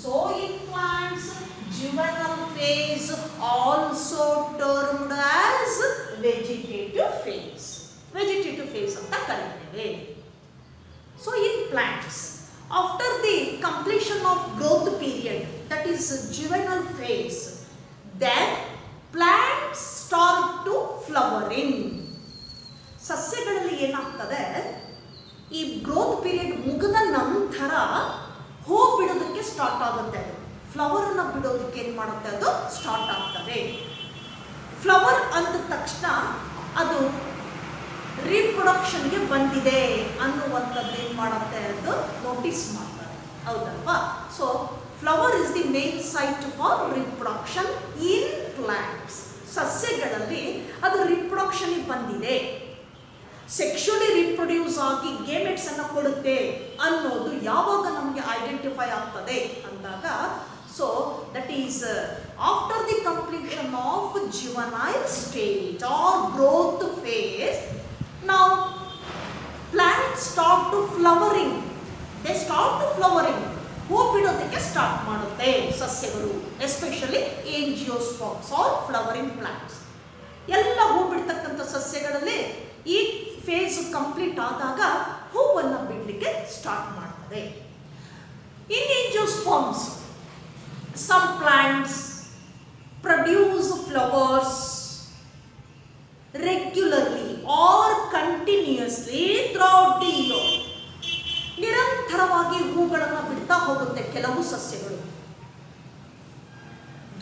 So in plants juvenile phase also termed as vegetative phase, vegetative phase ಅಂತ ಕರಿತೇವೆ. So in plants after the completion of growth period, that is juvenile phase, then plants start to flowering. ಸಸ್ಯಗಳಲ್ಲಿ ಏನಾಗ್ತದೆ, ಈ growth period ಮುಗಿದ ನಂತರ ಹೂ ಬಿಡೋದಕ್ಕೆ start ಆಗುತ್ತೆ, ಅದು ಫ್ಲವರ್ ಅನ್ನ ಬಿಡೋದಕ್ಕೆ ಏನು ಮಾಡುತ್ತೆ, ಅದು ಸ್ಟಾರ್ಟ್ ಆಗ್ತದೆ. ಫ್ಲವರ್ ಅಂದ ತಕ್ಷಣ ಅದು ರೀಪ್ರೊಡಕ್ಷನ್ಗೆ ಬಂದಿದೆ ಅನ್ನುವಂಥದ್ದು ಏನು ಮಾಡುತ್ತೆ, ಅದು ನೋಟಿಸ್ ಮಾಡ್ತಾರೆ, ಹೌದಲ್ವಾ? So flower is the main site for reproduction in plants. ಸಸ್ಯಗಳಲ್ಲಿ ಅದು ರಿಪ್ರೊಡಕ್ಷನ್ ಬಂದಿದೆ, ಸೆಕ್ಷುಲಿ ರಿಪ್ರೊಡ್ಯೂಸ್ ಆಗಿ ಗೇಮೆಟ್ಸ್ ಅನ್ನು ಕೊಡುತ್ತೆ ಅನ್ನೋದು ಯಾವಾಗ ನಮಗೆ ಐಡೆಂಟಿಫೈ ಆಗ್ತದೆ ಅಂದಾಗ, so that is after the completion of juvenile stage or growth phase, ನಾವು plant start to flowering, they start to flowering, ಹೂ ಬಿಡೋದಕ್ಕೆ ಸ್ಟಾರ್ಟ್ ಮಾಡುತ್ತೆ ಸಸ್ಯಗಳು, especially angiosperms or flowering plants. ಎಲ್ಲ ಹೂ ಬಿಡ್ತಕ್ಕಂಥ ಸಸ್ಯಗಳಲ್ಲಿ ಈ ಫೇಸ್ ಕಂಪ್ಲೀಟ್ ಆದಾಗ ಹೂವನ್ನು ಬಿಡಲಿಕ್ಕೆ ಸ್ಟಾರ್ಟ್ ಮಾಡ್ತದೆ. In angiosperms, some plants produce flowers regularly or continuously throughout the year. ನಿರಂತರವಾಗಿ ಹೂಗಳನ್ನು ಬಿಡ್ತಾ ಹೋಗುತ್ತೆ ಕೆಲವು ಸಸ್ಯಗಳು.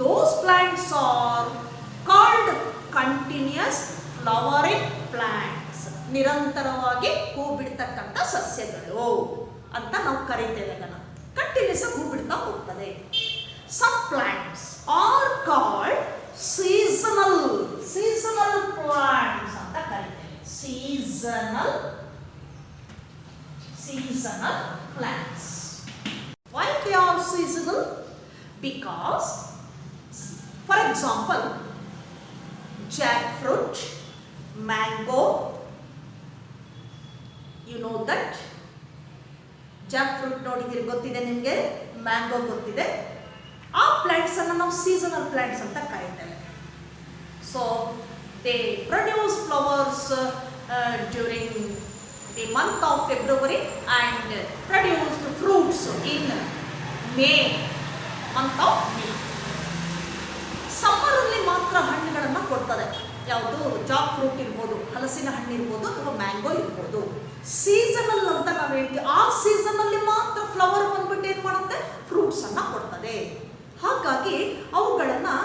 Those plants are called continuous flowering plants. ನಿರಂತರವಾಗಿ ಹೂ ಬಿಡ್ತಕ್ಕಂಥ ಸಸ್ಯಗಳು ಅಂತ ನಾವು ಕರಿತೇವೆ, ಅದನ್ನು ಕಂಟಿನ್ಯೂಸ್ ಹೂ ಬಿಡ್ತಾ ಹೋಗ್ತದೆ. Some plants are called seasonal, seasonal plants ಅಂತ ಕರಿತೇವೆ. Seasonal plants. Why they are seasonal? Because, for example, jackfruit, mango, you know that jackfruit ನೋಡಿದಿರಿ, ಗೊತ್ತಿದೆ ನಿಮಗೆ, ಮ್ಯಾಂಗೋ ಗೊತ್ತಿದೆ. ಆ ಪ್ಲಾಂಟ್ಸ್ ಅನ್ನು ನಾವು ಸೀಸನಲ್ ಪ್ಲಾಂಟ್ಸ್ ಅಂತ ಕರೀತೇವೆ. So they produce flowers during the month of February and produced fruits in May, month of May. ಸಮ್ಮರಲ್ಲಿ ಮಾತ್ರ ಹಣ್ಣುಗಳನ್ನು ಕೊಡ್ತದೆ, ಯಾವುದು ಜಾಕ್ ಫ್ರೂಟ್ ಇರ್ಬೋದು, ಹಲಸಿನ ಹಣ್ಣು ಇರ್ಬೋದು ಅಥವಾ ಮ್ಯಾಂಗೋ ಇರ್ಬೋದು. ಸೀಸನಲ್ ಅಂತ ನಾವು ಹೇಳ್ತೀವಿ, ಆ ಸೀಸನಲ್ಲಿ ಮಾತ್ರ ಫ್ಲವರ್ ಬಂದ್ಬಿಟ್ಟು ಏನು ಮಾಡುತ್ತೆ, ಫ್ರೂಟ್ಸ್ ಅನ್ನ ಕೊಡ್ತದೆ. ಹಾಗಾಗಿ ಅವುಗಳನ್ನು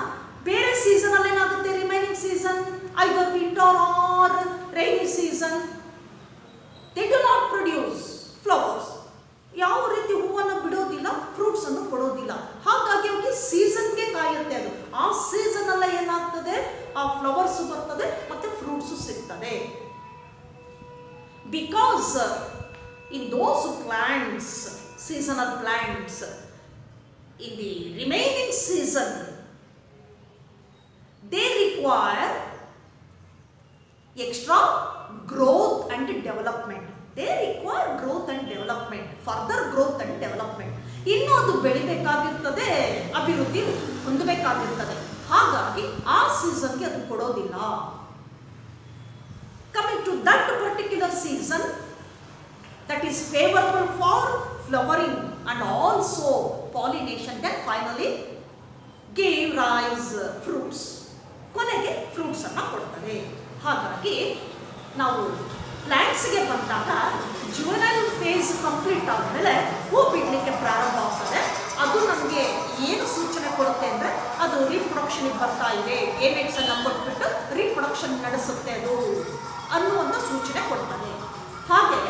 ಬೇರೆ ಸೀಸನಲ್ಲಿ ಏನಾಗುತ್ತೆ, remaining season either winter or rainy season, they do not produce flowers. ಯಾವ ರೀತಿ ಹೂವನ್ನು ಬಿಡೋದಿಲ್ಲ, ಫ್ರೂಟ್ಸ್ ಅನ್ನು ಕೊಡೋದಿಲ್ಲ. ಹಾಗಾಗಿ ಅವಕ್ಕೆ ಸೀಸನ್ಗೆ ಕಾಯುತ್ತೆ, ಅದು ಆ ಸೀಸನ್ ಅಲ್ಲ ಏನಾಗ್ತದೆ, ಆ ಫ್ಲವರ್ಸ್ ಬರ್ತದೆ ಮತ್ತೆ ಫ್ರೂಟ್ಸ್ ಸಿಗ್ತದೆ. Because in those plants, seasonal plants, in the remaining season they require extra growth and development. They require growth and development, further growth and development. ಇನ್ನು ಅದು ಬೆಳಿಬೇಕಾಗಿರ್ತದೆ, ಅಭಿವೃದ್ಧಿ ಹೊಂದಬೇಕಾಗಿರ್ತದೆ. ಹಾಗಾಗಿ ಆ ಸೀಸನ್ಗೆ ಅದು ಕೊಡೋದಿಲ್ಲ. Coming to that particular season, that is favorable for flowering and also pollination, then finally give rise fruits. ಕೊನೆಗೆ fruits ಅನ್ನ ಕೊಡ್ತದೆ. ಹಾಗಾಗಿ ನಾವು ಪ್ಲಾಂಟ್ಸ್ಗೆ ಬಂದಾಗ ಜುವೆನೈಲ್ ಫೇಸ್ ಕಂಪ್ಲೀಟ್ ಆದಮೇಲೆ ಹೂ ಬಿಡಲಿಕ್ಕೆ ಪ್ರಾರಂಭ ಆಗ್ತದೆ. ಅದು ನಮಗೆ ಏನು ಸೂಚನೆ ಕೊಡುತ್ತೆ ಅಂದರೆ ಅದು ರೀಪ್ರೊಡಕ್ಷನ್ಗೆ ಬರ್ತಾ ಇದೆ, ಏನೆಕ್ಸ್ ಅನ್ನು ಕೊಟ್ಬಿಟ್ಟು ರೀಪ್ರೊಡಕ್ಷನ್ ನಡೆಸುತ್ತೆ ಅದು ಅನ್ನುವಂಥ ಸೂಚನೆ ಕೊಡ್ತದೆ. ಹಾಗೆ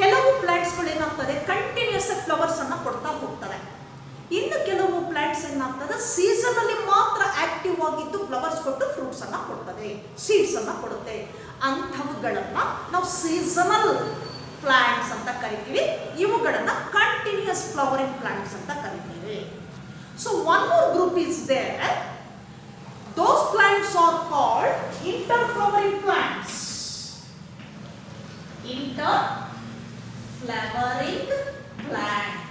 ಕೆಲವು ಪ್ಲಾಂಟ್ಸ್ಗಳು ಏನಾಗ್ತದೆ ಕಂಟಿನ್ಯೂಸ್ ಫ್ಲವರ್ಸ್ ಅನ್ನು ಕೊಡ್ತಾ ಹೋಗ್ತವೆ. ಇನ್ನು ಕೆಲವು ಪ್ಲಾಂಟ್ಸ್ ಏನಾಗ್ತದೆ ಸೀಸನಲ್ಲಿ ಮಾತ್ರ ಆಕ್ಟಿವ್ ಆಗಿದ್ದು ಫ್ಲವರ್ಸ್ ಕೊಟ್ಟು ಫ್ರೂಟ್ಸ್ ಅನ್ನ ಕೊಡ್ತದೆ, ಸೀಡ್ಸ್ ಅನ್ನ ಕೊಡುತ್ತೆ. ಅಂಥವುಗಳನ್ನ ನಾವು ಸೀಸನಲ್ ಪ್ಲಾಂಟ್ಸ್ ಅಂತ ಕರಿತೀವಿ. ಇವುಗಳನ್ನ ಕಂಟಿನ್ಯೂಸ್ ಫ್ಲವರಿಂಗ್ ಪ್ಲಾಂಟ್ಸ್ ಅಂತ ಕರಿತೀವಿ. So one more group is there. Those plants are called inter flowering plants. Inter flowering plants.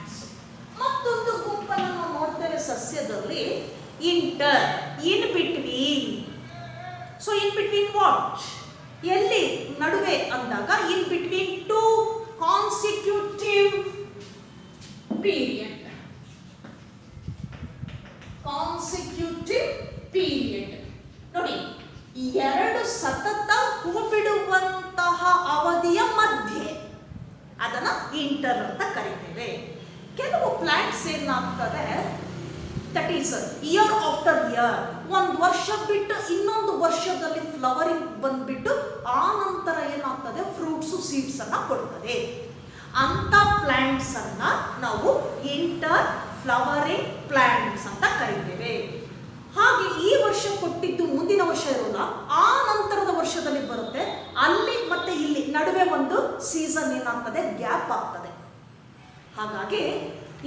ಮತ್ತೊಂದು ಗುಂಪನ್ನು ನಾವು ನೋಡ್ತೇವೆ ಸಸ್ಯದಲ್ಲಿ, inter, in between. So in between what? ಎಲ್ಲಿ ನಡುವೆ ಅಂದಾಗ in between two consecutive period. Consecutive period ನೋಡಿ, ಎರಡು ಸತತ ಹೂ ಬಿಡುವಂತಹ ಅವಧಿಯ ಮಧ್ಯೆ ಅದನ್ನ ಇಂಟರ್ ಅಂತ ಕರಿತೇವೆ. ಕೆಲವು ಪ್ಲಾಂಟ್ಸ್ ಏನಾಗ್ತದೆ, that is here after year, ಒಂದು ವರ್ಷ ಬಿಟ್ಟು ಇನ್ನೊಂದು ವರ್ಷದಲ್ಲಿ ಫ್ಲವರಿಂಗ್ ಬಂದ್ಬಿಟ್ಟು ಆ ನಂತರ ಏನಾಗ್ತದೆ ಫ್ರೂಟ್ಸು ಸೀಡ್ಸ್ ಅನ್ನ ಕೊಡ್ತದೆ. ಅಂತ ಪ್ಲಾಂಟ್ಸ್ ಅನ್ನ ನಾವು ಇಂಟರ್ ಫ್ಲವರಿಂಗ್ ಪ್ಲಾಂಟ್ಸ್ ಅಂತ ಕರಿತೇವೆ. ಹಾಗೆ ಈ ವರ್ಷ ಕೊಟ್ಟಿದ್ದು ಮುಂದಿನ ವರ್ಷ ಇರೋಲ್ಲ, ಆ ನಂತರದ ವರ್ಷದಲ್ಲಿ ಬರುತ್ತೆ. ಅಲ್ಲಿ ಮತ್ತೆ ಇಲ್ಲಿ ನಡುವೆ ಒಂದು ಸೀಸನ್ ಏನಾಗ್ತದೆ, ಗ್ಯಾಪ್ ಆಗ್ತದೆ. ಹಾಗಾಗಿ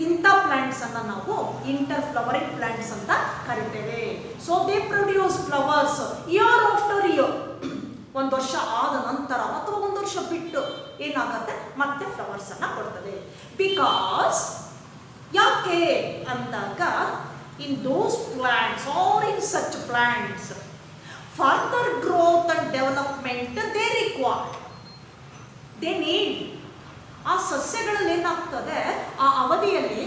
ಇಂಥ ಪ್ಲಾಂಟ್ಸ್ ಅನ್ನ ನಾವು ಇಂಟರ್ ಫ್ಲವರಿಂಗ್ ಪ್ಲಾಂಟ್ಸ್ ಅಂತ ಕರಿತೇವೆ. So they produce flowers year after year. ಒಂದು ವರ್ಷ ಆದ ನಂತರ ಅಥವಾ ಒಂದು ವರ್ಷ ಬಿಟ್ಟು ಏನಾಗುತ್ತೆ ಮತ್ತೆ ಫ್ಲವರ್ಸ್ ಅನ್ನ ಕೊಡ್ತದೆ. ಬಿಕಾಸ್ ಯಾಕೆ ಅಂದಾಗ in those plants or in such plants further growth and development they require, they need. ಆ ಸಸ್ಯಗಳಲ್ಲಿ ಏನಾಗ್ತದೆ, ಆ ಅವಧಿಯಲ್ಲಿ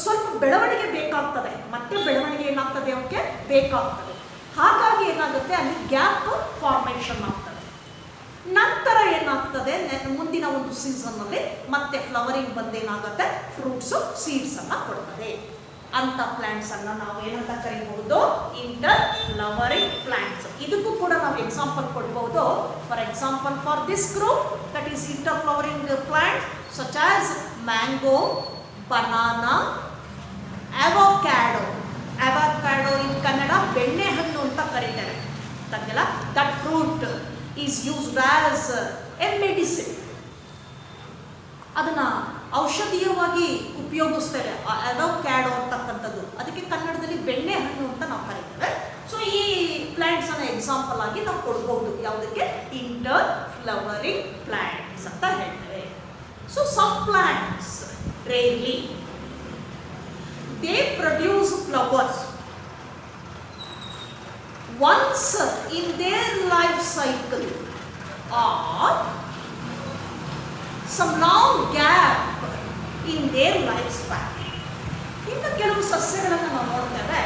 ಸ್ವಲ್ಪ ಬೆಳವಣಿಗೆ ಬೇಕಾಗ್ತದೆ, ಮತ್ತೆ ಬೆಳವಣಿಗೆ ಏನಾಗ್ತದೆ ಅವಕ್ಕೆ ಬೇಕಾಗ್ತದೆ. ಹಾಗಾಗಿ ಏನಾಗುತ್ತೆ, ಅಲ್ಲಿ ಗ್ಯಾಪ್ ಫಾರ್ಮೇಷನ್ ಆಗ್ತದೆ. ನಂತರ ಏನಾಗ್ತದೆ, ಮುಂದಿನ ಒಂದು ಸೀಸನ್ನಲ್ಲಿ ಮತ್ತೆ ಫ್ಲವರಿಂಗ್ ಬಂದೇನಾಗುತ್ತೆ ಫ್ರೂಟ್ಸು ಸೀಡ್ಸ್ ಅನ್ನ ಕೊಡ್ತದೆ. ಅಂತ ಪ್ಲಾಂಟ್ಸ್ ಅನ್ನ ನಾವು ಏನಂತ ಕರಿಬಹುದು, ಇಂಟರ್ ಫ್ಲವರಿಂಗ್ ಪ್ಲಾಂಟ್ಸ್. ಇದಕ್ಕೂ ಕೂಡ ನಾವು ಎಕ್ಸಾಂಪಲ್ ಕೊಡಬಹುದು. For example for this group that is inter flowering plants such as mango, banana, avocado. Avocado in Kannada ಬೆಣ್ಣೆ ಹಣ್ಣು ಅಂತ ಕರೀತಾರೆ. That fruit is used as a medicine. ಅದನ್ನ ಔಷಧೀಯವಾಗಿ ಉಪಯೋಗಿಸ್ತೇವೆ. ಅವೊಕ್ಯಾಡೋ ಅಂತಕ್ಕಂಥದ್ದು, ಅದಕ್ಕೆ ಕನ್ನಡದಲ್ಲಿ ಬೆಣ್ಣೆ ಹಣ್ಣು ಅಂತ ನಾವು ಕರೀತೇವೆ. ಸೊ ಈ ಪ್ಲಾಂಟ್ಸ್ ಅನ್ನ ಎಕ್ಸಾಂಪಲ್ ಆಗಿ ನಾವು ಕೊಡ್ಬೋದು. ಯಾವುದಕ್ಕೆ? ಇಂಟರ್ ಫ್ಲವರಿಂಗ್ ಪ್ಲಾಂಟ್ಸ್ ಅಂತ ಹೇಳ್ತೇವೆ. So some plants rarely they produce flowers once in their life cycle or some long gap in their lifespan. ಇನ್ನು ಕೆಲವು ಸಸ್ಯಗಳನ್ನು ನಾವು ನೋಡ್ತೇವೆ,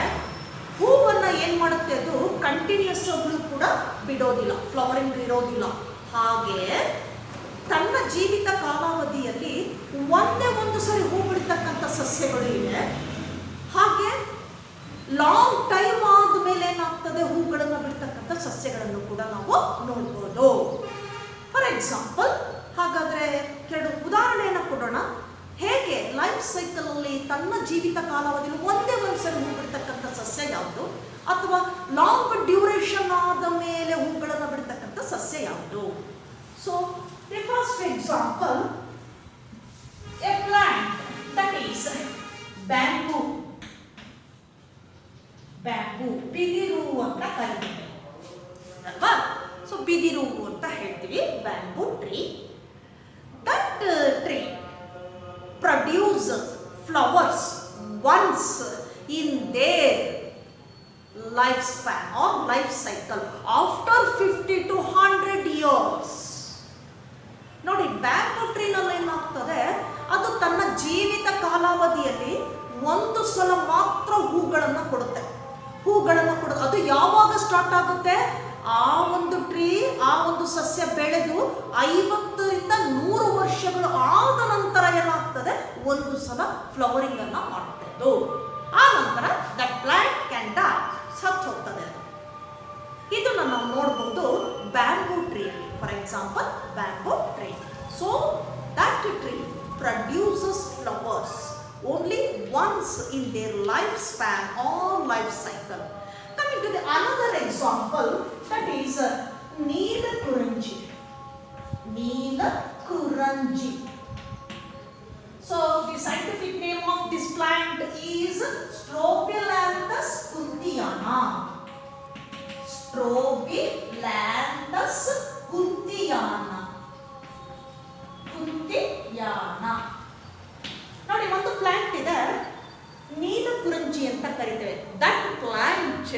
ಹೂವನ್ನು ಏನು ಮಾಡುತ್ತೆ, ಅದು ಕಂಟಿನ್ಯೂಸ್ ಆಗಿ ಕೂಡ ಬಿಡೋದಿಲ್ಲ, ಫ್ಲವರಿಂಗ್ ಇರೋದಿಲ್ಲ. ಹಾಗೆ ತನ್ನ ಜೀವಿತ ಕಾಲಾವಧಿಯಲ್ಲಿ ಒಂದೇ ಒಂದು ಸರಿ ಹೂ ಬಿಡ್ತಕ್ಕಂಥ ಸಸ್ಯಗಳು ಇವೆ. ಹಾಗೆ ಲಾಂಗ್ ಟೈಮ್ ಆದಮೇಲೆ ಏನಾಗ್ತದೆ, ಹೂಗಳನ್ನು ಬಿಡ್ತಕ್ಕಂಥ ಸಸ್ಯಗಳನ್ನು ಕೂಡ ನಾವು ನೋಡ್ಬೋದು. ಫಾರ್ ಎಕ್ಸಾಂಪಲ್, ಹಾಗಾದರೆ ಕೆಲವು ಉದಾಹರಣೆಯನ್ನು ಕೊಡೋಣ. ಹೇಗೆ ಲೈಫ್ ಸೈಕಲಲ್ಲಿ ತನ್ನ ಜೀವಿತ ಕಾಲಾವಧಿಯಲ್ಲಿ ಒಂದೇ ಒಂದು ಸರಿ ಹೂ ಬಿಡ್ತಕ್ಕಂಥ ಸಸ್ಯ ಯಾವುದು, ಅಥವಾ ಲಾಂಗ್ ಡ್ಯೂರೇಷನ್ ಆದ ಮೇಲೆ ಹೂಗಳನ್ನು ಬಿಡ್ತಕ್ಕಂಥ ಸಸ್ಯ ಯಾವುದು. So the first example, A plant that is bamboo. Bamboo ಬಿದಿರು ಅಂತ ಕರೀತೀವಿ ಅಲ್ವಾ. ಸೊ ಬಿದಿರು ಅಂತ ಹೇಳ್ತೀವಿ, bamboo tree. That tree produces flowers once in their lifespan or life cycle after 50 to 100 years. ನೋಡಿ, ಬ್ಯಾಂಬೂ ಟ್ರೀನಲ್ಲಿ ಏನಾಗ್ತದೆ, ಅದು ಯಾವಾಗ ಸ್ಟಾರ್ಟ್ ಆಗುತ್ತೆ? ಆ ಒಂದು ಟ್ರೀ, ಆ ಒಂದು ಸಸ್ಯ ಬೆಳೆದು 50ರಿಂದ 100 ವರ್ಷಗಳು ಆದ ನಂತರ ಏನಾಗ್ತದೆ? ಒಂದು ಸಲ ಫ್ಲವರಿಂಗ್ ಅನ್ನ ಮಾಡುತ್ತೆ ಅದು. ಆ ನಂತರ ದಟ್ ಪ್ಲಾಂಟ್ ಕ್ಯಾನ್ ಡೈ, ಸತ್ತು ಹೋಗ್ತದೆ ಅದು. ಇದನ್ನು ನಾವು ನೋಡಬಹುದು ಬ್ಯಾಂಬೂ ಟ್ರೀಯಲ್ಲಿ. For example bamboo tree. So that tree produces flowers only once in their lifespan or life cycle. Coming to the another example, that is Neelakuranji. Neelakuranji. So the scientific name of this plant is Strobilanthes kuntiana. Strobilanthes kuntiana. ಕುಂತಿಯಾನ. ನೋಡಿ, ಒಂದು plant ಇದೆ, ನೀಲಕುರಂಜಿ ಅಂತ ಕರಿತೇವೆ. That plant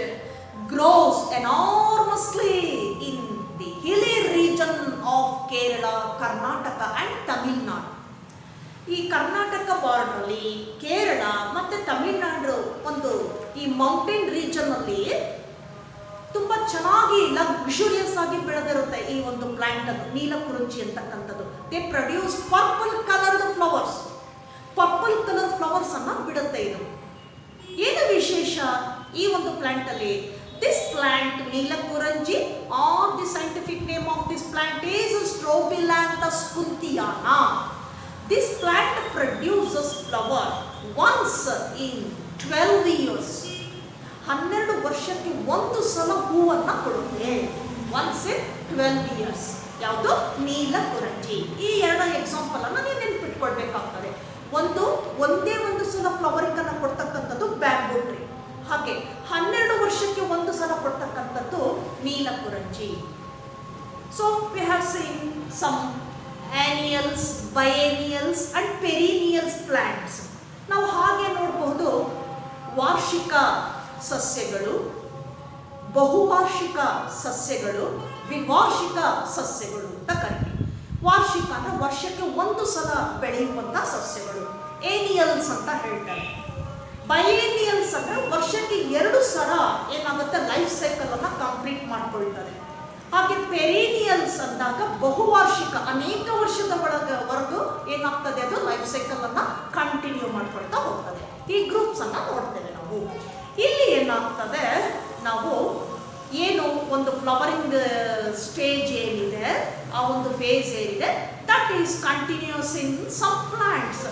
grows enormously in the hilly region of Kerala, Karnataka and Tamil Nadu. ಈ ಕರ್ನಾಟಕ ಬಾರ್ಡರ್ಲಿ, ಕೇರಳ ಮತ್ತೆ ತಮಿಳುನಾಡು ಒಂದು ಈ ಮೌಂಟೇನ್ ರೀಜನ್ ಅಲ್ಲಿ ತುಂಬಾ ಚೆನ್ನಾಗಿ ಲಕ್ಸುರಿಯಸ್ ಆಗಿ ಬೆಳೆದಿರುತ್ತೆ ಈ ಒಂದು ಪ್ಲಾಂಟ್ ಅನ್ನು, ನೀಲಕುರಂಜಿ ಅಂತಕ್ಕಂಥದ್ದು. They produce purple coloured flowers. Purple colour flowers ಅನ್ನ ಬಿಡುತ್ತೆ ಇದು. ಏನು ವಿಶೇಷ ಈ ಒಂದು ಪ್ಲಾಂಟ್ ಅಲ್ಲಿ? This plant Neelakurinji, or the scientific name of this plant is Strobilanthes kuntiana. This plant produces flower once in 12 years. 12 ವರ್ಷಕ್ಕೆ ಒಂದು ಸಲ ಹೂವನ್ನ ಕೊಡುತ್ತೆ. Once in 12 years. ಯಾವುದು? ನೀಲಕುರಂಜಿ. ಈ ಎರಡು ಎಕ್ಸಾಂಪಲ್ ಅನ್ನ ನೀವು ನೆನಪಿಟ್ಕೊಳ್ಬೇಕಾಗ್ತದೆ. ಒಂದೇ ಒಂದು ಸಲ ಫ್ಲವರಿಂಗ್ ಅನ್ನ ಕೊಡ್ತಕ್ಕಂಥದ್ದು ಬ್ಯಾಂಬೂ ಟ್ರೀ. ಹಾಗೆ 12 ವರ್ಷಕ್ಕೆ ಒಂದು ಸಲ ಕೊಡ್ತಕ್ಕಂಥದ್ದು Neelakurinji. So we have seen some annuals, biennials and perennials plants. ನಾವು ಹಾಗೆ ನೋಡಬಹುದು ವಾರ್ಷಿಕ ಸಸ್ಯಗಳು, ಬಹುವಾರ್ಷಿಕ ಸಸ್ಯಗಳು, ದ್ವಿವಾರ್ಷಿಕ ಸಸ್ಯಗಳು ಅಂತ ಕರಿತೀವಿ. ವಾರ್ಷಿಕ ಅಂದ್ರೆ ವರ್ಷಕ್ಕೆ ಒಂದು ಸಲ ಬೆಳೆಯುವಂತ ಸಸ್ಯಗಳು, ಏನಿಯಲ್ಸ್ ಅಂತ ಹೇಳ್ತಾರೆ. ಬಯೇನಿಯಲ್ಸ್ ಅಂದ್ರೆ ವರ್ಷಕ್ಕೆ 2 ಸಲ ಏನಾಗುತ್ತೆ, ಲೈಫ್ ಸೈಕಲ್ ಅನ್ನ ಕಂಪ್ಲೀಟ್ ಮಾಡ್ಕೊಳ್ತಾರೆ. ಹಾಗೆ ಪೆರಿನಿಯಲ್ಸ್ ಅಂದಾಗ ಬಹುವಾರ್ಷಿಕ, ಅನೇಕ ವರ್ಷದ ವರೆಗೂ ಏನಾಗ್ತದೆ, ಅದು ಲೈಫ್ ಸೈಕಲ್ ಅನ್ನ ಕಂಟಿನ್ಯೂ ಮಾಡ್ಕೊಳ್ತಾ ಹೋಗ್ತದೆ. ಈ ಗ್ರೂಪ್ಸ್ ಅನ್ನ ನೋಡ್ತೇವೆ ನಾವು. ಇಲ್ಲಿ ಏನಾಗ್ತದೆ, ನಾವು ಏನು ಒಂದು ಫ್ಲವರಿಂಗ್ ಸ್ಟೇಜ್ ಏನಿದೆ, ಆ ಒಂದು ಫೇಸ್ ಏನಿದೆ, that is continuous in some plants,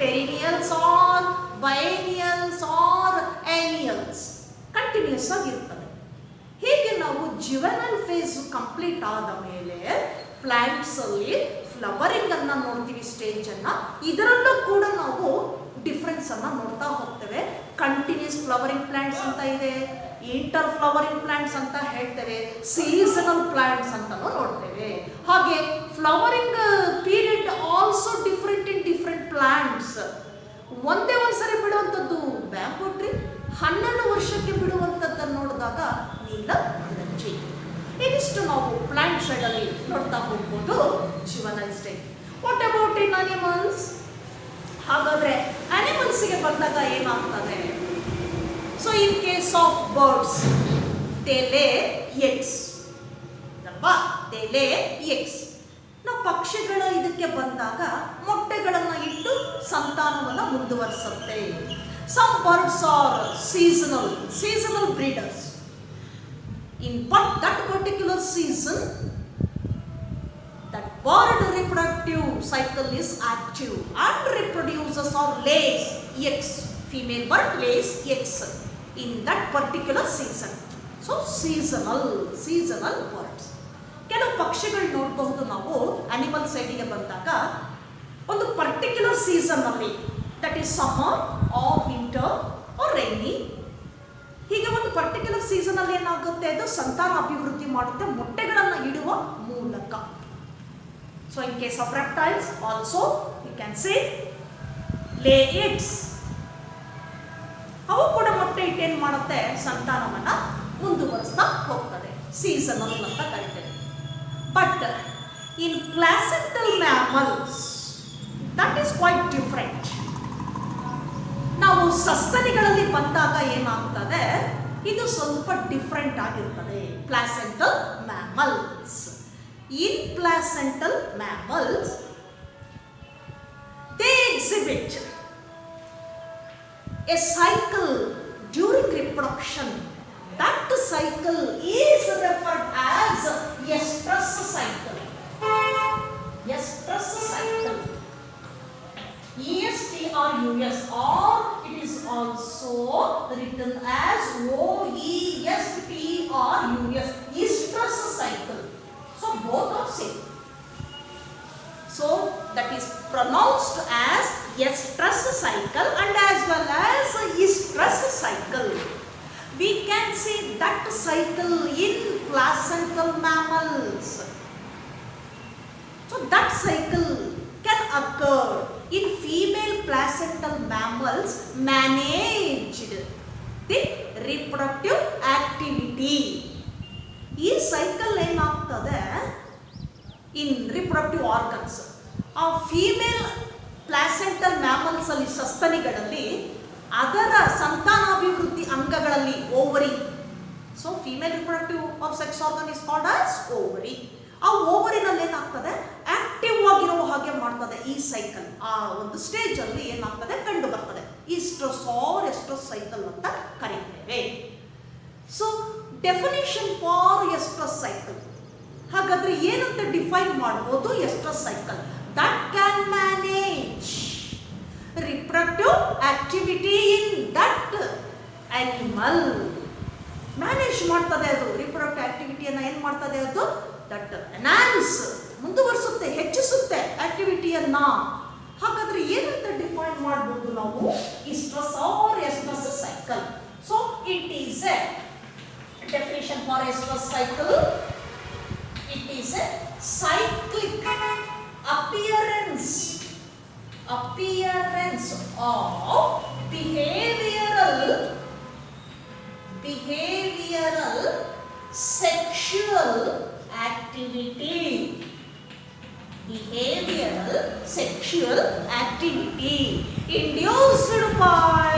perennials or biennials or annuals, continuous ಆಗಿರ್ತದೆ. ಹೀಗೆ ನಾವು ಜುವೆನಲ್ ಫೇಸ್ ಕಂಪ್ಲೀಟ್ ಆದ ಮೇಲೆ ಪ್ಲಾಂಟ್ಸ್ ಅಲ್ಲಿ ಫ್ಲವರಿಂಗ್ ಅನ್ನ ನೋಡ್ತೀವಿ, ಸ್ಟೇಜ್ ಅನ್ನ. ಇದರಲ್ಲೂ ಕೂಡ ನಾವು ಡಿಫ್ರೆನ್ಸ್ ಅನ್ನ ನೋಡ್ತಾ ಹೋಗ್ತೇವೆ. ಕಂಟಿನ್ಯೂಸ್ ಫ್ಲವರಿಂಗ್ ಪ್ಲಾಂಟ್ಸ್ ಅಂತ ಇದೆ, ಇಂಟರ್ ಫ್ಲವರಿಂಗ್ ಪ್ಲಾಂಟ್ಸ್ ಅಂತ ಹೇಳ್ತೇವೆ, ಸೀಸನಲ್ ಪ್ಲಾಂಟ್ಸ್ ಅಂತಾನು ನೋಡ್ತೇವೆ. ಹಾಗೆ flowering period also different in different plants. ಒಂದೇ ಒಂದ್ಸರಿ ಬಿಡುವಂಥದ್ದು ಬ್ಯಾಂಬೂ ಟ್ರೀ, 12 ವರ್ಷಕ್ಕೆ ಬಿಡುವಂಥದ್ದನ್ನು ನೋಡಿದಾಗ ನೀಲಕುರಂಜಿ. ಇದಿಷ್ಟು ನಾವು ಪ್ಲಾಂಟ್ ಸೈಡ್ ಅಲ್ಲಿ ನೋಡ್ತಾ ಹೋಗ್ಬೋದು juvenile stage. What about in animals? ಹಾಗಾದ್ರೆ ಅನಿಮಲ್ಸ್ಗೆ ಬಂದಾಗ ಏನಾಗ್ತದೆ? So in case of birds, they lay eggs ಅಲ್ವಾ, ದೇ ಲೇ ಎಗ್ಸ್. ನಾವು ಪಕ್ಷಿಗಳ ಇದಕ್ಕೆ ಬಂದಾಗ ಮೊಟ್ಟೆಗಳನ್ನು ಇಟ್ಟು ಸಂತಾನವನ್ನು ಮುಂದುವರಿಸುತ್ತೆ. Some birds are seasonal breeders. In that particular season, that bird reproductive cycle is active and reproduces or lays eggs. Female bird lays eggs in that particular season. So seasonal birds. ಕೆಲವು ಪಕ್ಷಿಗಳು ನೋಡಬಹುದು ನಾವು animal ಸೈಡಿಗೆ ಬಂದಾಗ ಒಂದು particular season ಅಲ್ಲಿ, that is summer or winter or rainy, ಹೀಗೆ ಒಂದು ಪರ್ಟಿಕ್ಯುಲರ್ ಸೀಸನ್ ಅಲ್ಲಿ ಏನಾಗುತ್ತೆ, ಅದು ಸಂತಾನ ಅಭಿವೃದ್ಧಿ ಮಾಡುತ್ತೆ ಮೊಟ್ಟೆಗಳನ್ನು ಇಡುವ ಮೂಲಕ. So in case of reptiles also you can say lay eggs. ಅವು ಕೂಡ ಮೊಟ್ಟೆ ಇಟ್ಟೇನು ಮಾಡುತ್ತೆ, ಸಂತಾನವನ್ನ ಮುಂದುವರಿಸ್ತಾ ಹೋಗ್ತದೆ. ಸೀಸನಲ್ ಅಂತ ಕರಿತೇವೆ. But in placental mammals that is quite different. ನಾವು ಸಸ್ತನಿಗಳಲ್ಲಿ ಬಂದಾಗ ಏನಾಗ್ತದೆ, ಇದು ಸ್ವಲ್ಪ ಡಿಫ್ರೆಂಟ್ ಆಗಿರ್ತದೆ. Placental mammals. In placental mammals they exhibit a cycle during reproduction. That cycle is referred as estrus cycle. Estrus cycle. ESTRUS, or it is also written as OESTRUS. Estrus cycle. So both are same. So that is pronounced as estrus cycle and as well as estrus cycle. We can see that cycle in placental mammals. So that cycle can occur in female placental mammals managed the reproductive activity. ಈ cycle ಏನಾಗ್ತದೆ in reproductive organs. ಆ female placental mammals ಅಲ್ಲಿ, ಸಸ್ತನಿಗಳಲ್ಲಿ, ಅದರ ಸಂತಾನಾಭಿವೃದ್ಧಿ ಅಂಗಗಳಲ್ಲಿ ovary. So female reproductive of sex organ is called as ovary. ಆ ಓವರಿನಲ್ಲಿ ಏನಾಗ್ತದೆ, ಆಕ್ಟಿವ್ ಆಗಿರುವ ಹಾಗೆ ಮಾಡ್ತದೆ ಈ ಸೈಕಲ್. ಆ ಒಂದು ಸ್ಟೇಜ್ ಅಲ್ಲಿ ಏನಾಗ್ತದೆ, ಕಂಡು ಬರ್ತದೆ. ಈಸ್ಟ್ರಸ್ ಆರ್ ಎಸ್ಟ್ರಸ್ ಸೈಕಲ್ ಅಂತ ಕರೀತೇವೆ. So definition for oestrus cycle. ಹಾಗಾದ್ರೆ ಏನಂತ ಡಿಫೈನ್ ಮಾಡ್ಬೋದು oestrus cycle? That can manage reproductive activity in that animal. Manage ಮಾಡ್ತದೆ ಅದು ರಿಪ್ರೊಡಕ್ಟಿವ್ ಆಕ್ಟಿವಿಟಿಯನ್ನು. ಏನು ಮಾಡ್ತದೆ ಅದು? ದಟ್ ಎನ್ಹಾನ್ಸ್, ಮುಂದುವರಿಸುತ್ತೆ, ಹೆಚ್ಚಿಸುತ್ತೆ ಆಕ್ಟಿವಿಟಿಯನ್ನ. ಹಾಗಾದ್ರೆ ಏನಂತ ಡಿಫೈನ್ ಮಾಡ್ಬೋದು ನಾವು oestrus or oestrus cycle? So it is a definition for oestrus cycle. It is a cyclic appearance of behavioral sexual activity. Behavioral sexual activity induced by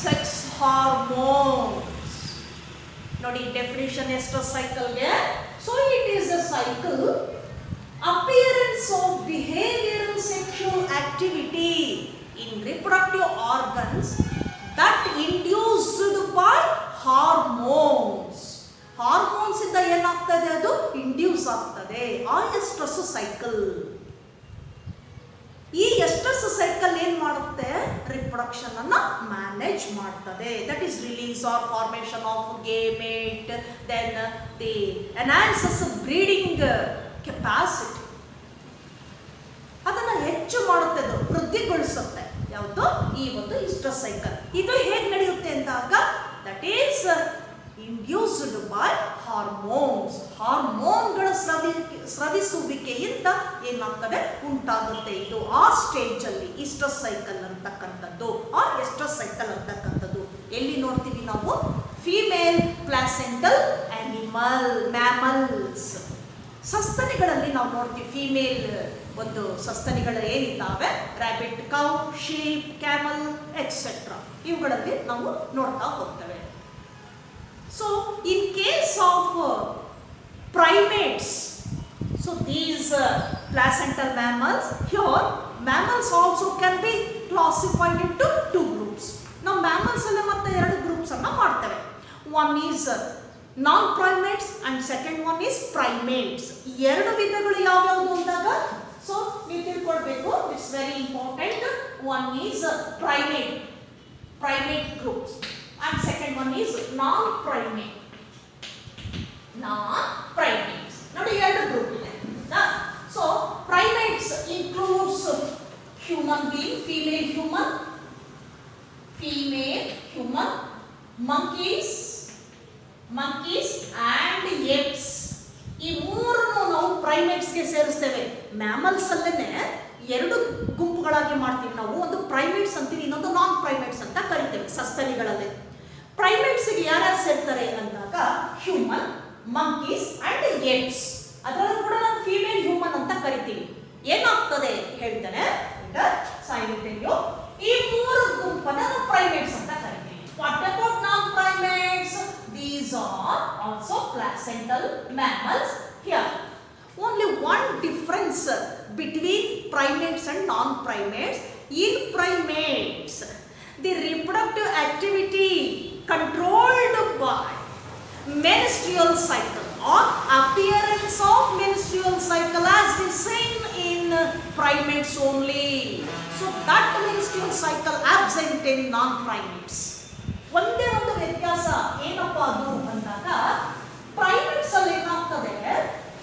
sex hormones. ನೋಡಿ definition ಎಷ್ಟು ಸೈಕಲ್ಗೆ. So it is a cycle appearance of behavioral sexual activity in reproductive organs that induced by hormones. Hormones ಇಂದ ಏನಾಗ್ತದೆ, ಅದು induce ಆಗ್ತದೆ. ಆ ಎಸ್ಟ್ರಸ್ cycle. ಈ ಎಸ್ಟ್ರಸ್ cycle ಏನ್ ಮಾಡುತ್ತೆ, ರಿಪ್ರೊಡಕ್ಷನ್ ಅನ್ನ ಮ್ಯಾನೇಜ್ ಮಾಡ್ತದೆ. That is release or formation of gamete, then the enhances breeding capacity. ಅದನ್ನು ಹೆಚ್ಚು ಮಾಡುತ್ತೆ, ಅದು ವೃದ್ಧಿಗೊಳಿಸುತ್ತೆ. ಯಾವುದು? ಈ ಒಂದು ಎಸ್ಟ್ರಸ್ ಸೈಕಲ್. ಇದು ಹೇಗೆ ನಡೆಯುತ್ತೆ ಅಂದಾಗ, that is induced by hormones. ಹಾರ್ಮೋನ್ಗಳ ಸ್ರವಿಸುವಿಕೆಯಿಂದ ಏನಾಗ್ತದೆ, ಉಂಟಾಗುತ್ತೆ. ಇದು ಆ ಸ್ಟೇಜ್ ಅಲ್ಲಿ ಎಸ್ಟ್ರಸ್ ಸೈಕಲ್ ಅಂತಕ್ಕಂಥದ್ದು, ಆ ಎಸ್ಟ್ರಸ್ ಸೈಕಲ್ ಅಂತಕ್ಕಂಥದ್ದು ಎಲ್ಲಿ ನೋಡ್ತೀವಿ ನಾವು? Female placental mammals. ಸಸ್ತನಿಗಳಲ್ಲಿ ನಾವು ನೋಡ್ತೀವಿ. ಫೀಮೇಲ್ ಒಂದು ಸಸ್ತನಿಗಳು ಏನಿದ್ದಾವೆ, rabbit, cow, sheep, camel et cetera, ಇವುಗಳಲ್ಲಿ ನಾವು ನೋಡ್ತಾ ಹೋಗ್ತೇವೆ. So in case of primates, so these placental mammals, here mammals also can be classified into two groups. Now mammals alle matte ಎರಡು ಗ್ರೂಪ್ಸ್ ಅನ್ನು ಮಾಡ್ತೇವೆ. One is non-primates and second one is primates. ಎರಡು ವಿಧಗಳು ಯಾವ್ಯಾವುದು ಅಂದಾಗ, so ನೀವು ತಿಳ್ಕೊಳ್ಬೇಕು, it's very important. One is primate groups and second one is non-primates. ನೋಡಿ ಎರಡು ಗ್ರೂಪ್ ಇದೆ. So primates includes human being, female human, monkeys and apes. ಈ ಮೂರನ್ನು ನಾವು ಪ್ರೈಮೇಟ್ಸ್ಗೆ ಸೇರಿಸ್ತೇವೆ. ಮ್ಯಾಮಲ್ಸ್ ಅಲ್ಲೇನೆ ಎರಡು ಗುಂಪುಗಳಾಗಿ ಮಾಡ್ತೀವಿ ನಾವು. ಒಂದು ಪ್ರೈಮೇಟ್ಸ್ ಅಂತೀವಿ, ಇನ್ನೊಂದು ನಾನ್ ಪ್ರೈಮೇಟ್ಸ್ ಅಂತ ಕರಿತೇವೆ ಸಸ್ತನಿಗಳಲ್ಲಿ. ಪ್ರೈಮೇಟ್ಸ್ಗೆ ಯಾರ್ಯಾರು ಸೇರ್ತಾರೆ ಅಂದಾಗ, ಹ್ಯೂಮನ್, ಮಂಕೀಸ್ ಅಂಡ್ ಏಪ್ಸ್. ಅದರಲ್ಲೂ ಕೂಡ ನಾವು ಫೀಮೇಲ್ ಹ್ಯೂಮನ್ ಅಂತ ಕರಿತೀವಿ. ಏನಾಗ್ತದೆ ಹೇಳ್ತಾನೆ, ಈ ಮೂರು ಗುಂಪನ್ನ ನಾವು ಪ್ರೈಮೇಟ್ಸ್ ಅಂತ ಕರಿತೀವಿ. What about non primates? placental mammals here. Only one difference between primates and non-primates. In primates, the reproductive activity controlled by menstrual cycle or appearance of menstrual cycle as the same in primates only. So that menstrual cycle absent in non-primates. ಒಂದೇ ಒಂದು ವ್ಯತ್ಯಾಸ ಏನಪ್ಪಾ ಅದು ಅಂದಾಗ primates ಅಲ್ಲಿ ಏನಾಗ್ತದೆ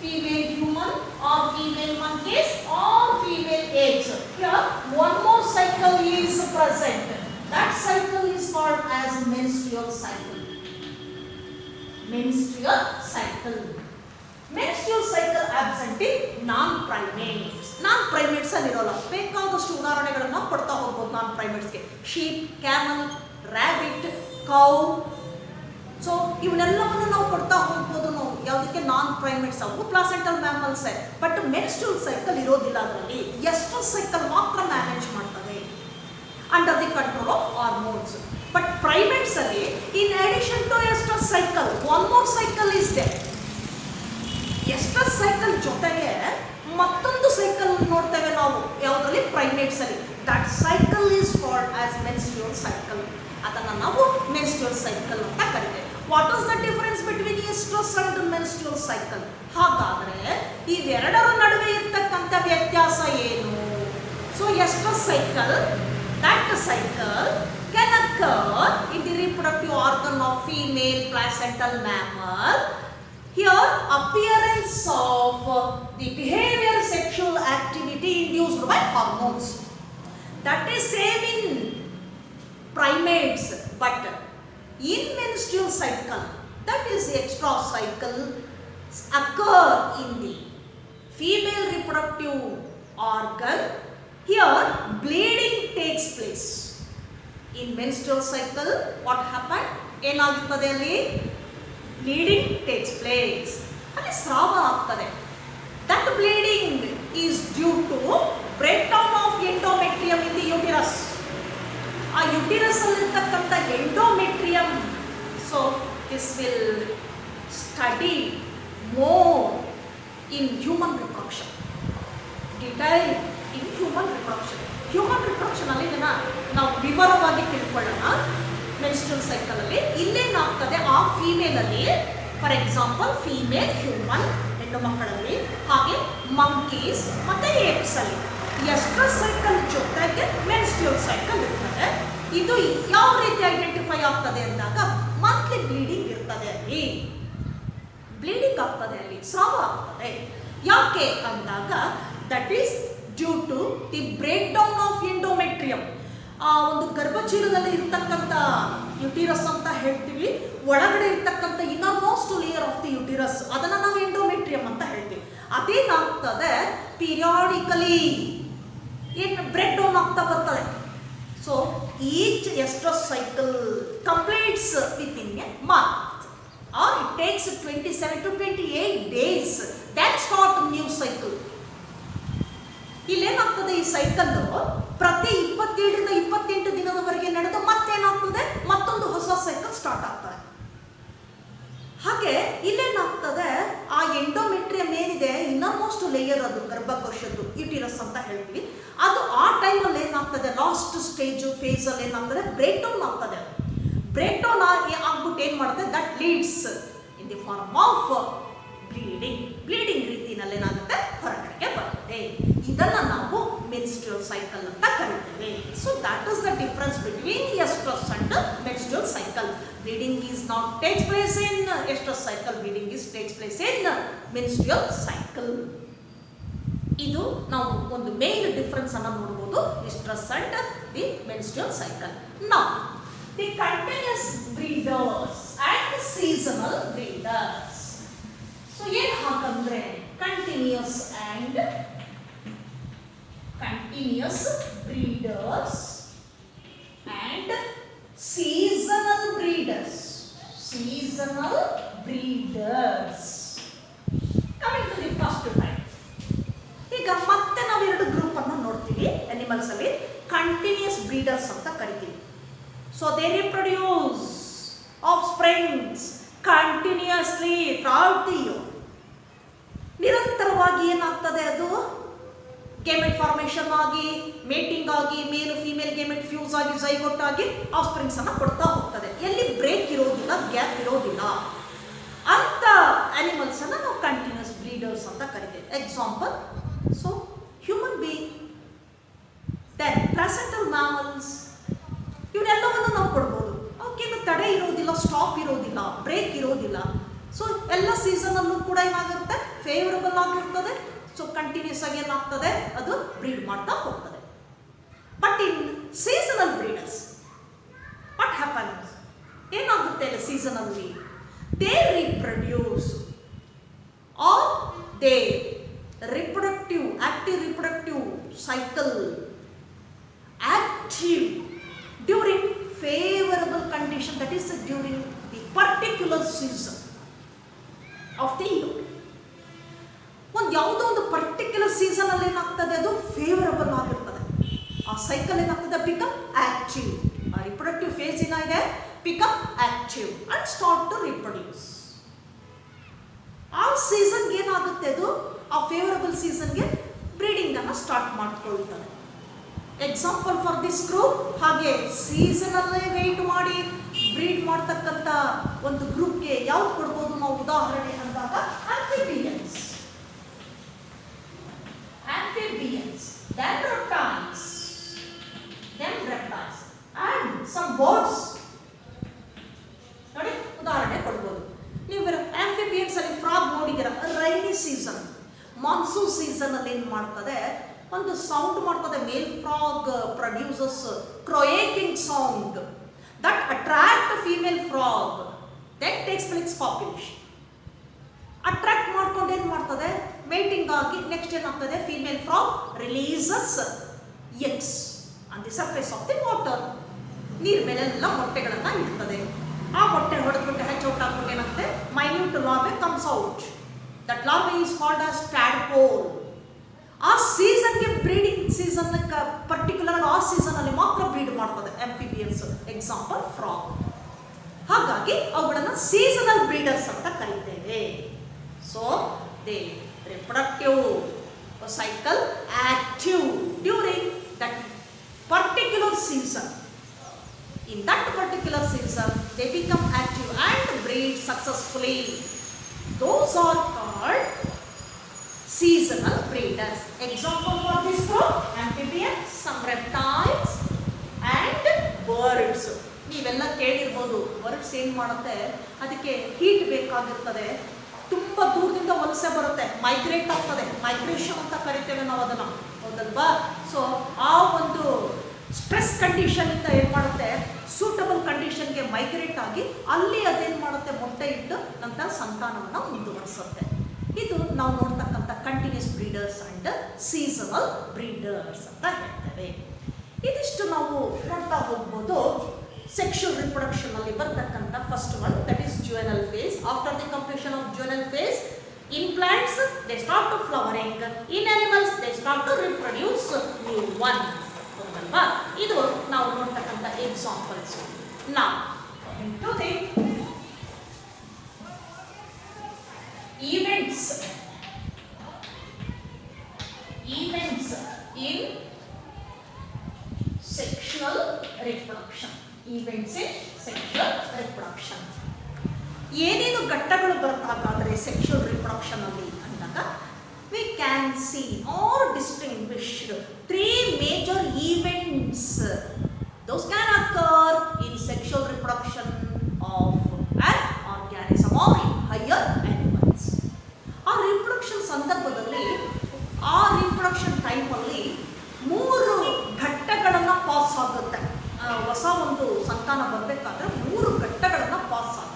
female human or female monkeys or female apes here one more cycle is present. That cycle is called as menstrual cycle. Menstrual cycle. Menstrual cycle absent in non-primates. Non-primates ಅಲ್ಲಿ ಇರೋಲ್ಲ. ಬೇಕಾದಷ್ಟು ಉದಾಹರಣೆಗಳನ್ನ ಕೊಡ್ತಾ ಹೋಗ್ಬೋದು non-primatesಗೆ. Sheep, camel, rabbit, cow. So ಇವನ್ನೆಲ್ಲವನ್ನು ನಾವು ಕೊಡ್ತಾ ಹೋಗ್ಬೋದು ನಾವು ಯಾವುದಕ್ಕೆ non-primates ಅವು placental mammals. But menstrual cycle ಇರೋದಿಲ್ಲ ಅದರಲ್ಲಿ. ಎಸ್ಟ್ರಸ್ ಸೈಕಲ್ ಮಾತ್ರ ಮ್ಯಾನೇಜ್ ಮಾಡ್ತದೆ under the control of hormones. But primates ಅಲ್ಲಿ in addition to oestrus cycle one more cycle is there. Oestrus cycle ಜೊತೆಗೆ ಮತ್ತೊಂದು ಸೈಕಲ್ ನೋಡ್ತೇವೆ ನಾವು ಯಾವುದರಲ್ಲಿ ಪ್ರೈಮೇಟ್ಸ್ ಅಲ್ಲಿ. That cycle is called as menstrual cycle. ಅದನ್ನು ನಾವು ಮೆನ್ಸ್ಟ್ರುಯಲ್ ಸೈಕಲ್ ಅಂತ ಕರಿತೇವೆ. What is the difference between oestrus and menstrual cycle? ಹಾಗಾದ್ರೆ ಇವೆರಡರ ನಡುವೆ ಇರ್ತಕ್ಕಂಥ ವ್ಯತ್ಯಾಸ ಏನು? So oestrus cycle, that cycle can occur in the reproductive organ of female placental mammal. Here appearance of the behavior sexual activity induced by hormones. That is same in primates, but in menstrual cycle, that is extra cycle occur in the female reproductive organ. Here bleeding takes place. In menstrual cycle what happened? ಏನಾಗುತ್ತದೆ ಅಲ್ಲಿ? Bleeding takes place. ಅಲ್ಲಿ ಸ್ರಾವ ಆಗ್ತದೆ. That bleeding is due to breakdown of endometrium in the uterus. ಆ uterus ಅಲ್ಲಿರ್ತಕ್ಕಂಥ endometrium. So this will study more in human reproduction. Detail in human reproduction. Human reproduction ಅಲ್ಲಿ ಇದನ್ನ ನಾವು ವಿವರವಾಗಿ ತಿಳ್ಕೊಳ್ಳೋಣ. ಮೆನ್ಸ್ಟ್ರುಯಲ್ ಸೈಕಲ್ ಅಲ್ಲಿ ಇಲ್ಲೇನಾಗ್ತದೆ ಆ ಫೀಮೇಲ್ ಅಲ್ಲಿ, ಫಾರ್ ಎಕ್ಸಾಂಪಲ್ ಫೀಮೇಲ್ ಹ್ಯೂಮನ್ ಹೆಣ್ಣು ಮಕ್ಕಳಲ್ಲಿ, ಹಾಗೆ ಮಂಕೀಸ್ ಮತ್ತೆ ಏಪ್ಸ್ ಅಲ್ಲಿ ಎಸ್ಟ್ರಸ್ ಸೈಕಲ್ ಜೊತೆಗೆ ಮೆನ್ಸ್ಟ್ರುಯಲ್ ಸೈಕಲ್ ಇರ್ತದೆ. ಇದು ಯಾವ ರೀತಿ ಐಡೆಂಟಿಫೈ ಆಗ್ತದೆ ಅಂದಾಗ ಮಂತ್ಲಿ ಬ್ಲೀಡಿಂಗ್ ಇರ್ತದೆ ಅಲ್ಲಿ, ಬ್ಲೀಡಿಂಗ್ ಆಗ್ತದೆ ಅಲ್ಲಿ, ಸ್ರಾವ ಆಗ್ತದೆ. ಯಾಕೆ ಅಂದಾಗ that is due to the breakdown of endometrium. ಆ ಒಂದು ಗರ್ಭಚೀಲದಲ್ಲಿ ಇರ್ತಕ್ಕಂಥ ಯುಟಿರಸ್ ಅಂತ ಹೇಳ್ತೀವಿ, ಒಳಗಡೆ ಇರ್ತಕ್ಕಂಥ innermost layer of the uterus, ಅದನ್ನು ನಾವು ಎಂಡೋಮೆಟ್ರಿಯಂ ಅಂತ ಹೇಳ್ತೀವಿ. ಅದೇನಾಗ್ತದೆ ಪೀರಿಯಾಡಿಕಲಿ ಏನು ಬ್ರೇಕ್ ಡೌನ್ ಆಗ್ತಾ ಬರ್ತದೆ. So each oestrus cycle completes within a month or it takes 27 to 28 days. That start new cycle. ಇಲ್ಲೇನಾಗ್ತದೆ ಈ ಸೈಕಲ್ ಪ್ರತಿ 27ರಿಂದ 28 ದಿನದವರೆಗೆ ನಡೆದು ಮತ್ತೇನಾಗ್ತದೆ ಮತ್ತೊಂದು ಹೊಸ ಸೈಕಲ್ ಸ್ಟಾರ್ಟ್ ಆಗ್ತದೆ. ಹಾಗೆ ಇಲ್ಲೇನಾಗ್ತದೆ ಆ ಎಂಡೋಮೆಟ್ರಿಯಂ ಏನಿದೆ ಇನ್ನರ್ ಮೋಸ್ಟ್ ಲೇಯರ್, ಅದು ಗರ್ಭಕೋಶದ್ದು ಯುಟಿರಸ್ ಅಂತ ಹೇಳ್ತೀವಿ, ಅದು ಆ ಟೈಮಲ್ಲಿ ಏನಾಗ್ತದೆ ಲಾಸ್ಟ್ ಸ್ಟೇಜ್ ಫೇಸ್ ಅಲ್ಲಿ ಏನಾಗ್ತದೆ ಬ್ರೇಕ್ ಡೌನ್ ಆಗ್ತದೆ. ಬ್ರೇಕ್ ಡೌನ್ ಆಗ್ಬಿಟ್ಟು ಏನ್ ಮಾಡುತ್ತೆ that leads in the form of bleeding. Bleeding ರೀತಿನಲ್ಲಿ ಏನಾಗುತ್ತೆ ಹೊರಗಡೆಗೆ ಬರುತ್ತೆ. ಇದನ್ನ ನಾವು ಮೆನ್ಸ್ಟ್ರುಯಲ್ ಸೈಕಲ್ ಅಂತ ಕರಿತೇವೆ. So that is the difference between oestrus and menstrual cycle. Bleeding is not takes place in oestrus cycle, bleeding is takes place in menstrual cycle. ಇದು ನಾವು ಒಂದು ಮೇನ್ ಡಿಫರೆನ್ಸ್ ಅನ್ನು ನೋಡಬಹುದು oestrus and the menstrual cycle. Now the continuous breeders and seasonal breeders. So ಏನು ಹಾಕಂದ್ರೆ continuous and continuous breeders and seasonal breeders. Seasonal breeders. Coming to the first type. ಈಗ ಮತ್ತೆ ನಾವು ಎರಡು ಗ್ರೂಪ್ ಅನ್ನು ನೋಡ್ತೀವಿ ಅನಿಮಲ್ಸ್ ಅಲ್ಲಿ. ಕಂಟಿನ್ಯೂಸ್ ಬ್ರೀಡರ್ಸ್ ಅಂತ ಕರಿತೀವಿ. So they reproduce of springs continuously throughout the year. ನಿರಂತರವಾಗಿ ಏನಾಗ್ತದೆ ಅದು ಗೇಮೆಟ್ ಫಾರ್ಮೇಷನ್ ಆಗಿ, ಮೇಟಿಂಗ್ ಆಗಿ, ಮೇಲ್ ಫಿಮೇಲ್ ಗೇಮೆಟ್ ಫ್ಯೂಸ್ ಆಗಿ, ಝೈಗೋಟ್ ಆಗಿ ಆಫ್ಸ್ಪ್ರಿಂಗ್ಸ್ ಅನ್ನ ಕೊಡ್ತಾ ಹೋಗ್ತದೆ. ಎಲ್ಲಿ ಬ್ರೇಕ್ ಇರೋದಿಲ್ಲ, ಗ್ಯಾಪ್ ಇರೋದಿಲ್ಲ ಅಂತ ಅನಿಮಲ್ಸ್ ಅನ್ನ ನಾವು ಕಂಟಿನ್ಯೂಸ್ ಬ್ರೀಡರ್ಸ್ ಅಂತ ಕರಿತೇವೆ. Example, so human being, then placental mammals, ಇವನ್ನೆಲ್ಲವನ್ನು ನಾವು ಕೊಡ್ಬೋದು. ಅವಕ್ಕೇನು ತಡೆ ಇರೋದಿಲ್ಲ, ಸ್ಟಾಪ್ ಇರೋದಿಲ್ಲ, ಬ್ರೇಕ್ ಇರೋದಿಲ್ಲ. ಸೊ ಎಲ್ಲ ಸೀಸನಲ್ಲೂ ಕೂಡ ಏನಾಗಿರುತ್ತೆ, ಫೇವರಬಲ್ ಆಗಿರ್ತದೆ. ಸೊ ಕಂಟಿನ್ಯೂಸ್ ಆಗಿ ಏನಾಗ್ತದೆ, ಅದು ಬ್ರೀಡ್ ಮಾಡ್ತಾ ಹೋಗ್ತದೆ. But in seasonal breeders what happens, ಏನಾಗುತ್ತೆ ಸೀಸನಲ್ಲಿ, they reproduce or they reproductive active reproductive cycle active during favorable condition, that is during the particular season of the year. ಒಂದು ಯಾವುದೋ ಒಂದು ಪರ್ಟಿಕ್ಯುಲರ್ ಸೀಸನ್ ಅಲ್ಲಿ ಏನಾಗ್ತದೆ, ಅದು ಫೇವರಬಲ್ ಆಗಿರ್ತದೆ. ಆ ಸೈಕಲ್ ಏನಾಗ್ತದೆ, ಬಿಕಮ್ ಆಕ್ಟಿವ್. ಆ ರಿಪ್ರೊಡಕ್ಟಿವ್ ಫೇಸ್ ಏನಾಗಿದೆ, become active and start to reproduce. ಆ ಸೀಸನ್ಗೆ ಏನಾಗುತ್ತೆ, ಅದು ಆ ಫೇವರಬಲ್ ಸೀಸನ್ಗೆ ಬ್ರೀಡಿಂಗ್ ಅನ್ನ ಸ್ಟಾರ್ಟ್ ಮಾಡ್ಕೊಳ್ತದೆ. ಎಕ್ಸಾಂಪಲ್ ಫಾರ್ ದಿಸ್ ಗ್ರೂಪ್, ಹಾಗೆ ಸೀಸನಲ್ಲೇ ವೆಯ್ಟ್ ಮಾಡಿ ಬ್ರೀಡ್ ಮಾಡ್ತಕ್ಕಂಥ ಒಂದು ಗ್ರೂಪ್ಗೆ ಯಾವ್ದು ಕೊಡ್ಬೋದು ನಾವು ಉದಾಹರಣೆ ಅಂದಾಗ, amphibians, then reptiles and some birds. ನೋಡಿ ಉದಾಹರಣೆ ಕೊಡ್ಬೋದು. ನೀವು ಆಂಫಿಬಿಯನ್ಸ್ ಅಲ್ಲಿ ಫ್ರಾಗ್ ನೋಡಿದ್ದೀರಾ, ರೈನಿ ಸೀಸನ್, ಮಾನ್ಸೂನ್ ಸೀಸನ್ ಅಲ್ಲಿ ಏನು ಮಾಡ್ತದೆ, ಒಂದು ಸೌಂಡ್ ಮಾಡ್ತದೆ. Male frog produces croaking sound that attract female frog, that takes place population. Attract ಮಾಡ್ಕೊಂಡು ಏನು ಮಾಡ್ತದೆ, ಮೇಟಿಂಗ್ ಆಗಿ ನೆಕ್ಸ್ಟ್ ಏನಾಗ್ತದೆ, female frog releases eggs on the surface of the water. ನೀರ್ ಮೇಲೆಲ್ಲ ಮೊಟ್ಟೆಗಳನ್ನ ಇಡ್ತದೆ. ಆ ಮೊಟ್ಟೆ ಹೊಡೆದ್ಬಿಟ್ಟು ಹೆಚ್ಚು ಔಟಾಗ್ಬಿಟ್ಟು ಏನಾಗುತ್ತೆ, minute larvae comes out. That larvae is called as tadpole. ಆ ಸೀಸನ್ಗೆ ಬ್ರೀಡಿಂಗ್ ಸೀಸನ್ ಪರ್ಟಿಕ್ಯುಲರ್ ಆ ಸೀಸನ್ ಅಲ್ಲಿ ಮಾತ್ರ ಬ್ರೀಡ್ ಮಾಡ್ತದೆ ಆಂಫಿಬಿಯನ್ಸ್. Example frog. ಹಾಗಾಗಿ ಅವುಗಳನ್ನು ಸೀಸನಲ್ ಬ್ರೀಡರ್ಸ್ ಅಂತ ಕರೀತೇವೆ. So they reproductive cycle active during that particular season. In that particular season, they become active and breed successfully. Those are called seasonal breeders. Example for this group, amphibians, some reptiles and birds. ನೀವೆಲ್ಲ ಕೇಳಿರ್ಬೋದು, birds ಏನು ಮಾಡುತ್ತೆ, ಅದಕ್ಕೆ heat ಬೇಕಾಗಿರ್ತದೆ, ತುಂಬ ದೂರದಿಂದ ವಲಸೆ ಬರುತ್ತೆ, migrate ಆಗ್ತದೆ. ಮೈಗ್ರೇಷನ್ ಅಂತ ಕರಿತೇವೆ ನಾವು ಅದನ್ನು, ಹೌದಲ್ವಾ? ಸೊ ಆ ಒಂದು ಸ್ಟ್ರೆಸ್ ಕಂಡೀಷನ್ ಇಂದ ಏನು ಮಾಡುತ್ತೆ, ಸೂಟಬಲ್ ಕಂಡೀಷನ್ಗೆ ಮೈಗ್ರೇಟ್ ಆಗಿ ಅಲ್ಲಿ ಅದೇನು ಮಾಡುತ್ತೆ, ಮೊಟ್ಟೆ ಇಟ್ಟು ನಂತರ ಸಂತಾನವನ್ನು ಮುಂದುವರಿಸುತ್ತೆ. ಇದು ನಾವು ನೋಡ್ತಕ್ಕಂಥ continuous breeders and seasonal breeders ಅಂತ ಹೇಳ್ತೇವೆ. ಇದಿಷ್ಟು ನಾವು ನೋಡ್ತಾ ಹೋಗ್ಬೋದು. ಸೆಕ್ಷುವಲ್ ರಿಪ್ರೊಡಕ್ಷನ್ ಅಲ್ಲಿ ಬರ್ತಕ್ಕಂಥ first one, that is juvenile phase. After the completion of juvenile phase, in plants they start to flowering, in animals they start to reproduce new one. ಹೌದಲ್ವಾ? ಇದು ನಾವು ನೋಡ್ತಕ್ಕಂಥ examples. Now into the events in sexual reproduction. Events in sexual reproduction. ಏನೇನು ಘಟ್ಟಗಳು ಬರ್ತಾಗಾದ್ರೆ sexual reproduction ಅಲ್ಲಿ ಅಂದಾಗ, we can see or distinguished 3 major events. Those can occur in sexual reproduction of an organism or in higher animals. ಆ reproduction ಸಂದರ್ಭದಲ್ಲಿ, ಆ reproduction ಟೈಮಲ್ಲಿ 3 ಘಟ್ಟಗಳನ್ನು pass ಆಗುತ್ತೆ. ಹೊಸ ಒಂದು ಸಂತಾನ ಬರಬೇಕಾದ್ರೆ 3 ಘಟ್ಟಗಳನ್ನು ಪಾಸ್ ಆಗುತ್ತೆ.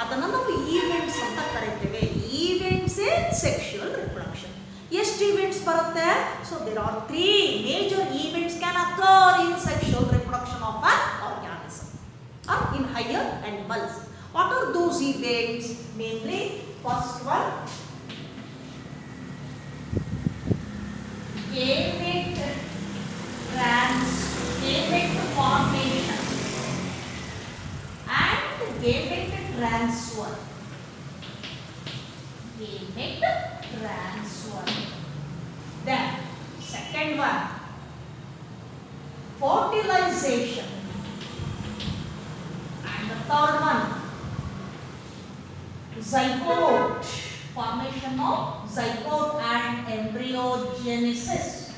ಅದನ್ನು ನಾವು ಈವೆಂಟ್ಸ್ ಅಂತ ಕರೀತೇವೆ. Events in sexual reproduction. ಎಷ್ಟು ಈವೆಂಟ್ಸ್ ಬರುತ್ತೆ? So there are 3 major events can occur in sexual reproduction of an organism or in higher animals. What are those events? Mainly first one, gamete formation and gamete transfer. transfer. Then second one, fertilization. And the third one, zygote, formation of zygote and embryogenesis.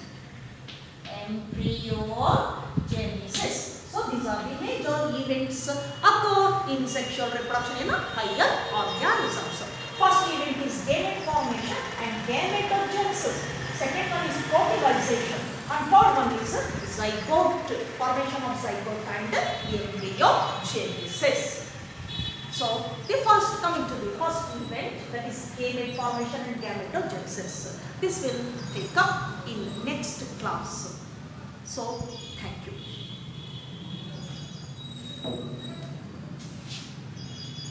Embryogenesis. So these are the major events occur in sexual reproduction in higher organisms. First event is gamete formation and gametogenesis. Second one is fertilization. And third one is zygote, formation of zygote and embryogenesis. So the first, coming to the first event, that is gamete formation and gametogenesis. This will take up in next class. So thank you.